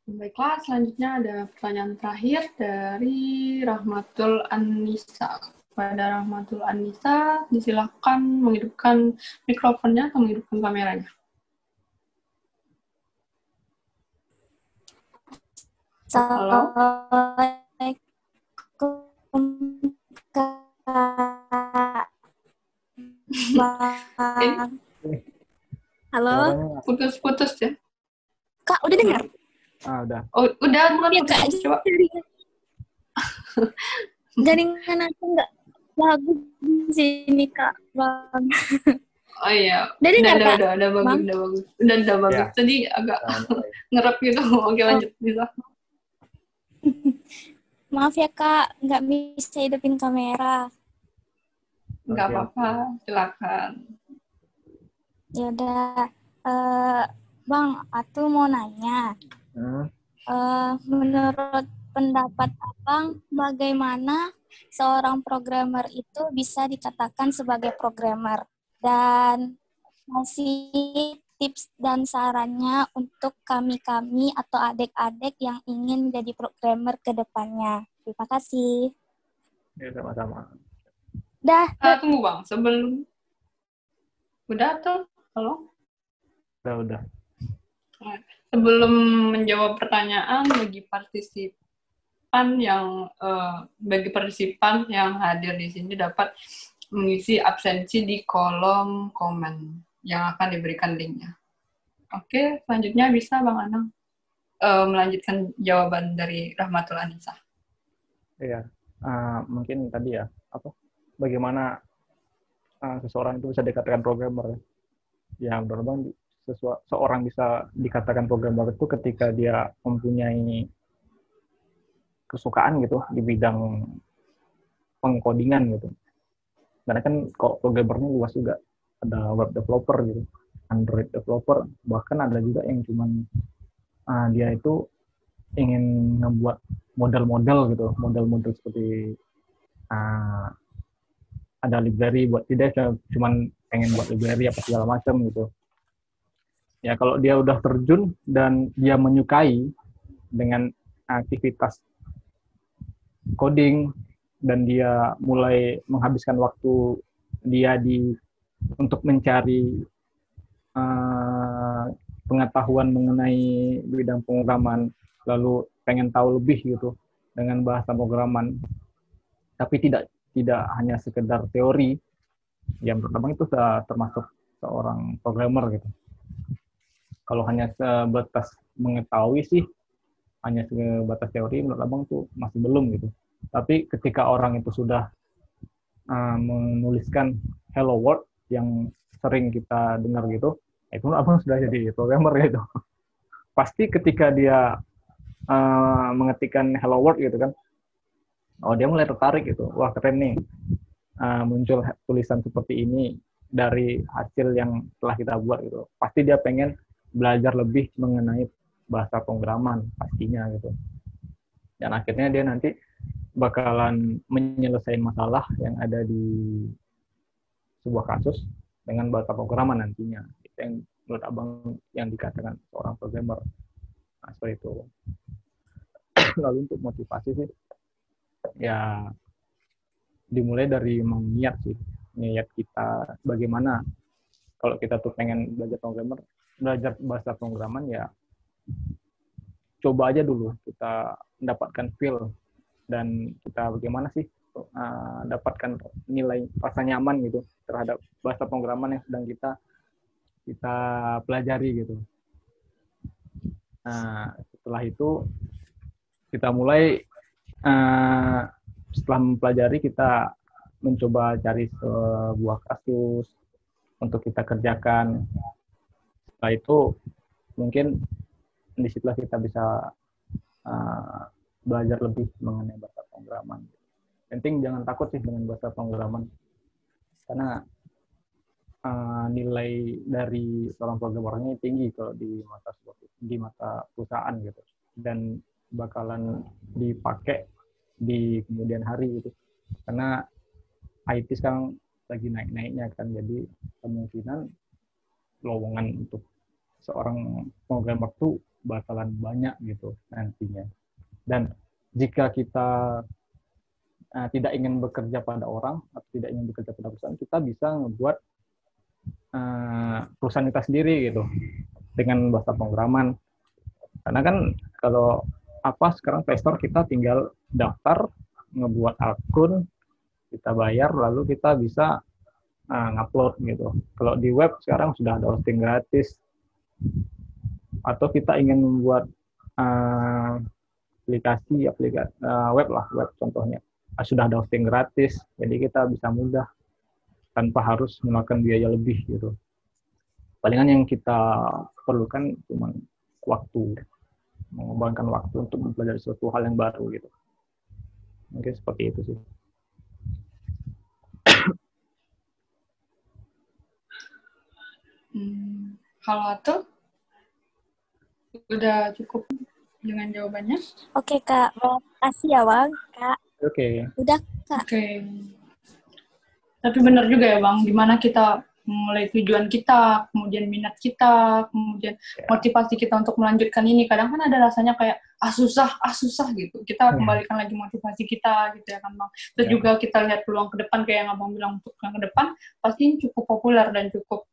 Baiklah, selanjutnya ada pertanyaan terakhir dari Rahmatul Anissa. Pada Rahmatul Anissa, disilakan menghidupkan mikrofonnya atau menghidupkan kameranya. Halo. Halo. Putus-putus ya. Kak, udah dengar? Udah. Oh, udah bukan ya, Kak. Coba. Jaringan aku nggak bagus di sini, Kak. Bang. Oh iya. Udah dengar, Kak? Udah bagus. Udah bagus. Ya. Tadi agak ngerep gitu. Oke, lanjut. Bisa. Maaf ya, Kak. Nggak bisa hidupin kamera. Nggak apa-apa. Silakan. Yaudah. Bang, aku mau nanya. Menurut pendapat Abang, bagaimana seorang programmer itu bisa dikatakan sebagai programmer? Dan masih tips dan sarannya untuk kami-kami atau adik-adik yang ingin menjadi programmer ke depannya. Terima kasih. Ya, sama-sama. Tunggu Bang, sebelum... Udah tuh? Halo? Udah. Sebelum menjawab pertanyaan bagi partisipan yang hadir di sini dapat mengisi absensi di kolom komen yang akan diberikan linknya. Oke, selanjutnya bisa Bang Anang melanjutkan jawaban dari Rahmatul Anissa. Iya, mungkin tadi ya, bagaimana seseorang itu bisa dikatakan programmer ya? Ya, benar-benar seorang bisa dikatakan programmer itu ketika dia mempunyai kesukaan gitu di bidang pengkodingan gitu. Karena kan kok programmernya luas juga, ada web developer gitu, Android developer, bahkan ada juga yang cuman dia itu ingin membuat model-model gitu, model-model seperti ada library buat tidak cuman pengen buat library apa segala macam gitu. Ya kalau dia udah terjun dan dia menyukai dengan aktivitas coding dan dia mulai menghabiskan waktu dia untuk mencari pengetahuan mengenai bidang pemrograman, lalu pengen tahu lebih gitu dengan bahasa pemrograman, tapi tidak hanya sekedar teori, yang pertama itu sudah termasuk seorang programmer gitu. Kalau hanya sebatas mengetahui sih, hanya sebatas teori, menurut abang tuh masih belum gitu. Tapi ketika orang itu sudah menuliskan hello world yang sering kita dengar gitu, itu abang sudah jadi programmer gitu. Pasti ketika dia mengetikkan hello world gitu kan, dia mulai tertarik gitu. Wah keren nih, muncul tulisan seperti ini dari hasil yang telah kita buat gitu. Pasti dia pengen belajar lebih mengenai bahasa pemrograman pastinya gitu. Dan akhirnya dia nanti bakalan menyelesaikan masalah yang ada di sebuah kasus dengan bahasa pemrograman nantinya. Itu yang menurut abang yang dikatakan seorang programmer. Nah, seperti itu. Lalu untuk motivasi sih, ya dimulai dari memang niat sih. niat kita bagaimana. Kalau kita tuh pengen belajar bahasa pemrograman ya coba aja dulu kita mendapatkan feel dan kita bagaimana sih dapatkan nilai rasa nyaman gitu terhadap bahasa pemrograman yang sedang kita pelajari gitu. Nah, setelah itu kita mulai setelah mempelajari kita mencoba cari sebuah kasus untuk kita kerjakan. Setelah itu mungkin disitulah kita bisa belajar lebih mengenai bahasa pemrograman. Penting jangan takut sih dengan bahasa pemrograman, karena nilai dari seorang programmernya tinggi kalau di mata perusahaan gitu, dan bakalan dipakai di kemudian hari gitu. Karena IT sekarang lagi naik-naiknya kan, jadi kemungkinan lowongan untuk seorang programmer tuh bakalan banyak gitu nantinya. Dan jika kita tidak ingin bekerja pada orang atau tidak ingin bekerja pada perusahaan, kita bisa membuat perusahaan kita sendiri gitu dengan bahasa pemrograman. Karena kan kalau sekarang Play Store kita tinggal daftar, ngebuat akun, kita bayar, lalu kita bisa ngupload gitu. Kalau di web sekarang sudah ada hosting gratis. Atau kita ingin membuat aplikasi web contohnya, sudah ada hosting gratis, jadi kita bisa mudah tanpa harus memakan biaya lebih gitu. Palingan yang kita perlukan cuma waktu, mengorbankan waktu untuk mempelajari suatu hal yang baru gitu. Mungkin seperti itu sih. Halo Atul, udah cukup dengan jawabannya? Oke Kak, makasih ya Bang. Kak. Oke. Udah Kak. Oke. Tapi benar juga ya Bang, gimana kita mulai tujuan kita, kemudian minat kita, kemudian motivasi kita untuk melanjutkan ini. Kadang kan ada rasanya kayak susah gitu. Kita kembalikan lagi motivasi kita gitu ya kan Bang. Terus juga kita lihat peluang ke depan kayak yang Abang bilang, untuk yang ke depan pasti cukup populer dan cukup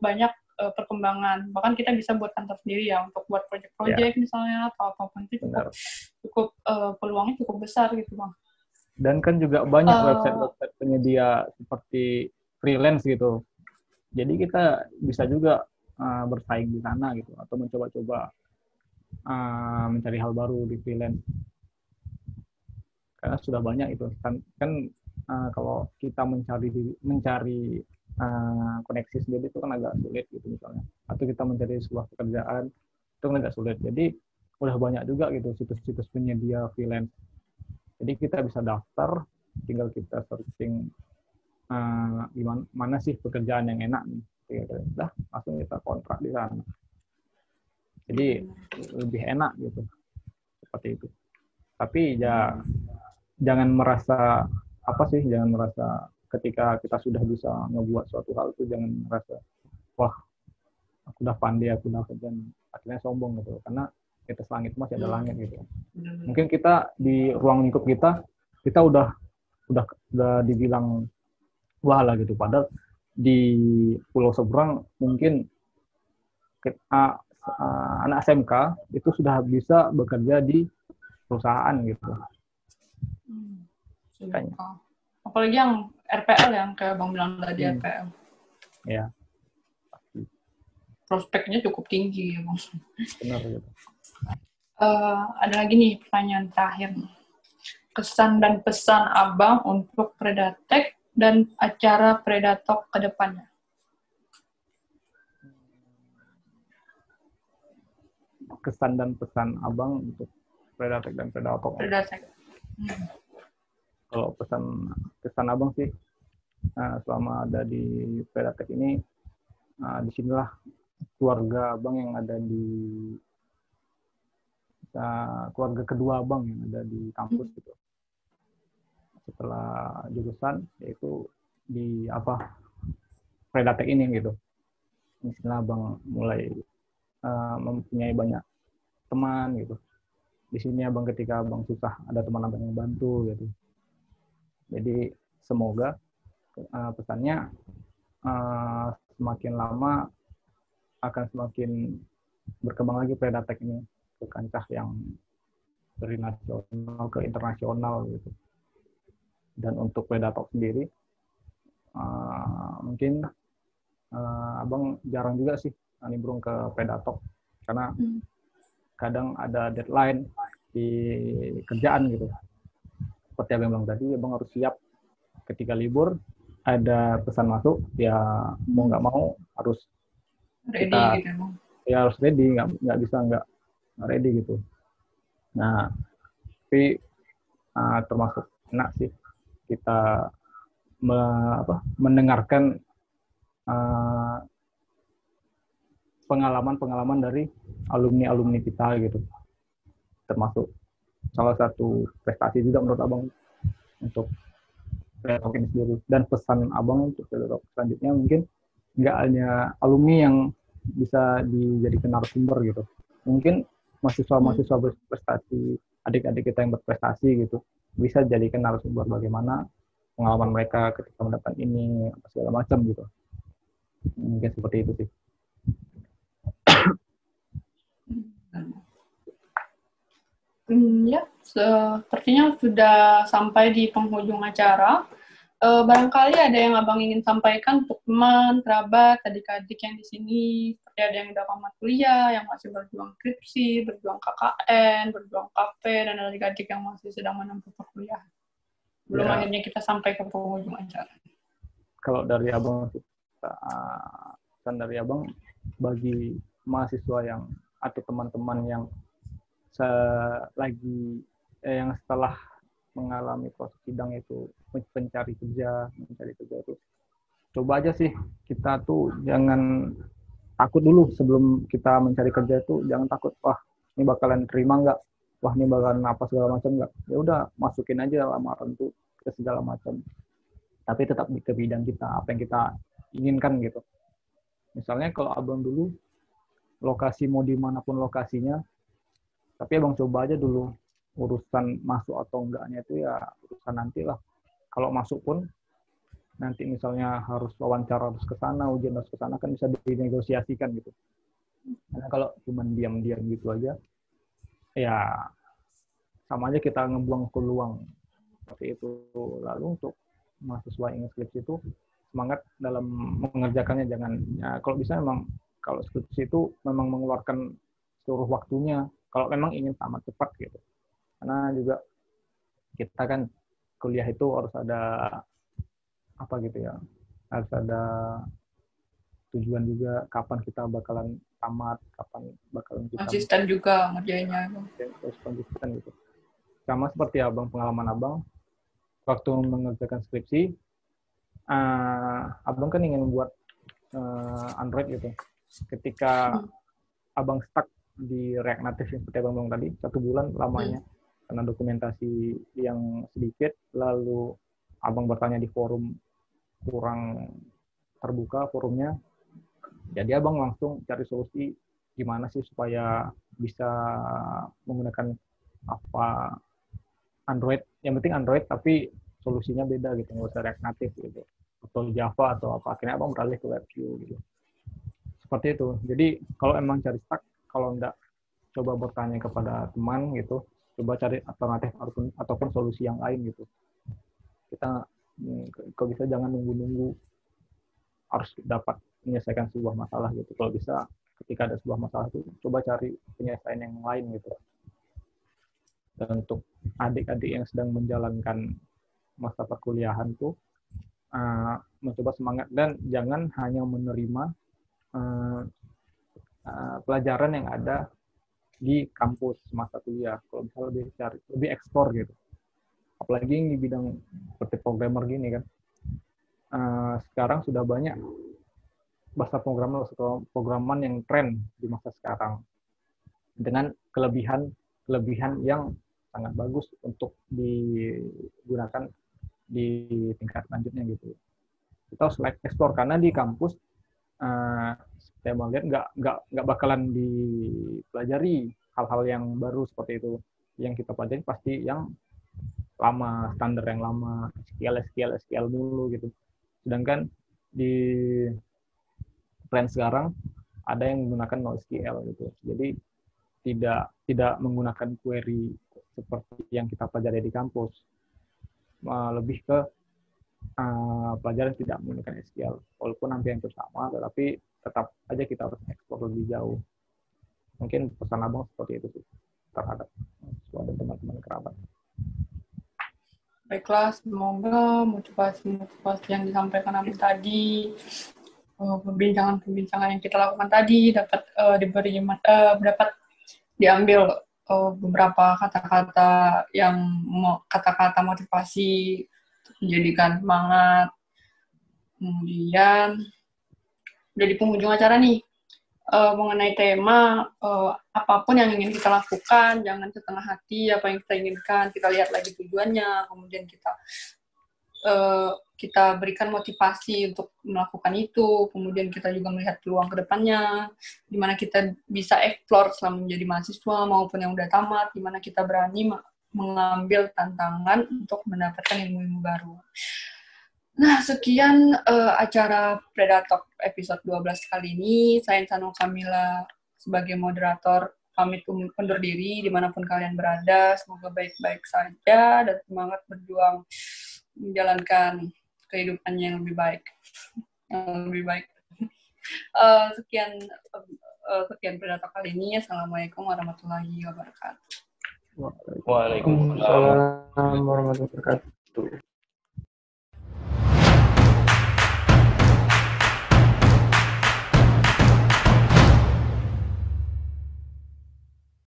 banyak perkembangan. Bahkan kita bisa buat kantor sendiri ya untuk buat project-project misalnya atau apapun itu cukup peluangnya cukup besar gitu Bang. Dan kan juga banyak website penyedia seperti freelance gitu. Jadi kita bisa juga bersaing di sana gitu, atau mencoba-coba mencari hal baru di freelance. Karena sudah banyak itu kan kalau kita mencari koneksi sendiri itu kan agak sulit gitu misalnya. Atau kita mencari sebuah pekerjaan itu kan agak sulit. Jadi udah banyak juga gitu situs-situs penyedia freelance. Jadi kita bisa daftar, tinggal kita searching mana sih pekerjaan yang enak nih. Udah langsung kita kontrak di sana. Jadi lebih enak gitu. Seperti itu. Tapi ya jangan merasa ketika kita sudah bisa ngebuat suatu hal itu jangan merasa wah aku udah pandai, aku udah kerjaan, akhirnya sombong gitu. Karena di atas langit masih ada langit gitu. Mungkin kita di ruang lingkup kita udah dibilang wah lah gitu. Padahal di pulau seberang mungkin anak SMK itu sudah bisa bekerja di perusahaan gitu. Apalagi yang RPL yang kayak Bang bilang tadi RPL. Ya. Prospeknya cukup tinggi ya Bang. Benar gitu. Ada lagi nih pertanyaan terakhir. Kesan dan pesan Abang untuk Predatek dan acara Predatalk ke depannya. Kesan dan pesan Abang untuk Predatek dan Predatalk. Kalau kesan Abang sih selama ada di Predatek ini, disinilah keluarga Abang yang ada di keluarga kedua Abang yang ada di kampus gitu. Setelah jurusan yaitu di Predatek ini gitu. Disinilah Abang mulai mempunyai banyak teman gitu. Di sini Abang ketika Abang susah ada teman Abang yang bantu gitu. Jadi semoga pesannya semakin lama akan semakin berkembang lagi Predatek ini ke kancah yang dari nasional ke internasional gitu. Dan untuk Predatok sendiri mungkin abang jarang juga sih nimbrung ke Predatok karena kadang ada deadline di kerjaan gitu. Seperti abang bilang tadi, abang harus siap ketika libur ada pesan masuk, ya mau nggak mau harus Ready kita gitu. ya harus ready, nggak bisa nggak ready gitu. Nah, tapi termasuk enak sih kita mendengarkan pengalaman-pengalaman dari alumni-alumni kita gitu. Termasuk salah satu prestasi juga menurut abang untuk Predatok ini sendiri. Dan pesan abang untuk Predatok selanjutnya mungkin nggak hanya alumni yang bisa dijadikan narasumber gitu. Mungkin mahasiswa-mahasiswa berprestasi, adik-adik kita yang berprestasi gitu, bisa jadikan narasumber bagaimana pengalaman mereka ketika mendapat ini, segala macam gitu. Mungkin seperti itu sih. Ya, sepertinya sudah sampai di penghujung acara. Barangkali ada yang abang ingin sampaikan untuk teman, kerabat, adik-adik yang di sini, seperti ada yang udah tamat kuliah, yang masih berjuang skripsi, berjuang KKN, berjuang KP, dan adik-adik yang masih sedang menempuh perkuliahan. Belum Ya. akhirnya kita sampai ke penghujung acara. Kalau dari abang, pesan dari abang bagi mahasiswa yang atau teman-teman yang yang setelah mengalami proses sidang itu mencari kerja itu, coba aja sih kita tuh jangan takut dulu sebelum kita mencari kerja itu, jangan takut, wah ini bakalan terima nggak, wah ini bakalan apa segala macam nggak, ya udah masukin aja lamaran tuh ke segala macam, tapi tetap ke bidang kita, apa yang kita inginkan gitu. Misalnya kalau abang dulu lokasi mau dimanapun lokasinya, tapi abang coba aja dulu, urusan masuk atau enggaknya itu ya urusan nanti lah. Kalau masuk pun nanti misalnya harus wawancara harus ke sana, ujian harus ke sana, kan bisa dinegosiasikan gitu. Karena kalau cuma diam-diam gitu aja, ya sama aja kita ngebuang peluang seperti itu. Lalu untuk mahasiswa yang skripsi itu semangat dalam mengerjakannya, jangan ya, kalau bisa memang kalau skripsi itu memang mengeluarkan seluruh waktunya kalau memang ingin tamat cepat gitu. Karena juga kita kan kuliah itu harus ada apa gitu ya, harus ada tujuan juga kapan kita bakalan tamat, kapan bakalan kita Konsisten juga ngerjainnya. Terus konsisten gitu. Sama seperti abang, pengalaman abang waktu mengerjakan skripsi, abang kan ingin membuat Android gitu. Ketika abang stuck di React Native yang seperti abang bilang tadi, 1 bulan lamanya karena dokumentasi yang sedikit, lalu abang bertanya di forum kurang terbuka forumnya, jadi abang langsung cari solusi gimana sih supaya bisa menggunakan apa Android, yang penting Android tapi solusinya beda gitu, nggak usah React Native gitu atau Java atau apa. Akhirnya abang beralih ke WebView gitu. Seperti itu. Jadi kalau emang cari stuck, kalau enggak coba bertanya kepada teman gitu, coba cari alternatif ataupun solusi yang lain gitu. Kita kalau bisa jangan nunggu-nunggu harus dapat menyelesaikan sebuah masalah gitu. Kalau bisa ketika ada sebuah masalah itu coba cari penyelesaian yang lain gitu. Dan untuk adik-adik yang sedang menjalankan masa perkuliahan tuh mencoba semangat dan jangan hanya menerima pelajaran yang ada di kampus masa kuliah. Kalau bisa lebih eksplor gitu. Apalagi di bidang seperti programmer gini kan. Sekarang sudah banyak bahasa programan yang tren di masa sekarang dengan kelebihan yang sangat bagus untuk digunakan di tingkat selanjutnya gitu. Kita harus explore karena di kampus saya mau lihat nggak bakalan dipelajari hal-hal yang baru seperti itu. Yang kita pelajari pasti yang lama, standar yang lama, SQL dulu gitu. Sedangkan di tren sekarang ada yang menggunakan NoSQL gitu. Jadi tidak menggunakan query seperti yang kita pelajari di kampus. Lebih ke pelajaran tidak menggunakan SQL. Walaupun hampir sama, tetapi tetap aja kita harus eksplor lebih jauh. Mungkin pesan abang seperti itu sih terhadap siswa dan teman-teman kerabat. Baiklah, semoga motivasi yang disampaikan Abang tadi, perbincangan-perbincangan yang kita lakukan tadi dapat dapat diambil beberapa kata-kata motivasi untuk menjadikan semangat. Kemudian dari penghujung acara nih, mengenai tema apapun yang ingin kita lakukan, jangan setengah hati apa yang kita inginkan, kita lihat lagi tujuannya, kemudian kita berikan motivasi untuk melakukan itu, kemudian kita juga melihat peluang ke depannya, di mana kita bisa explore selama menjadi mahasiswa maupun yang udah tamat, di mana kita berani mengambil tantangan untuk mendapatkan ilmu-ilmu baru. Nah, sekian acara Predatalk episode 12 kali ini. Saya Insanul Kamila sebagai moderator pamit undur diri dimanapun kalian berada. Semoga baik-baik saja dan semangat berjuang menjalankan kehidupannya yang lebih baik. Sekian Predatalk kali ini. Assalamualaikum warahmatullahi wabarakatuh. Waalaikumsalam warahmatullahi wabarakatuh.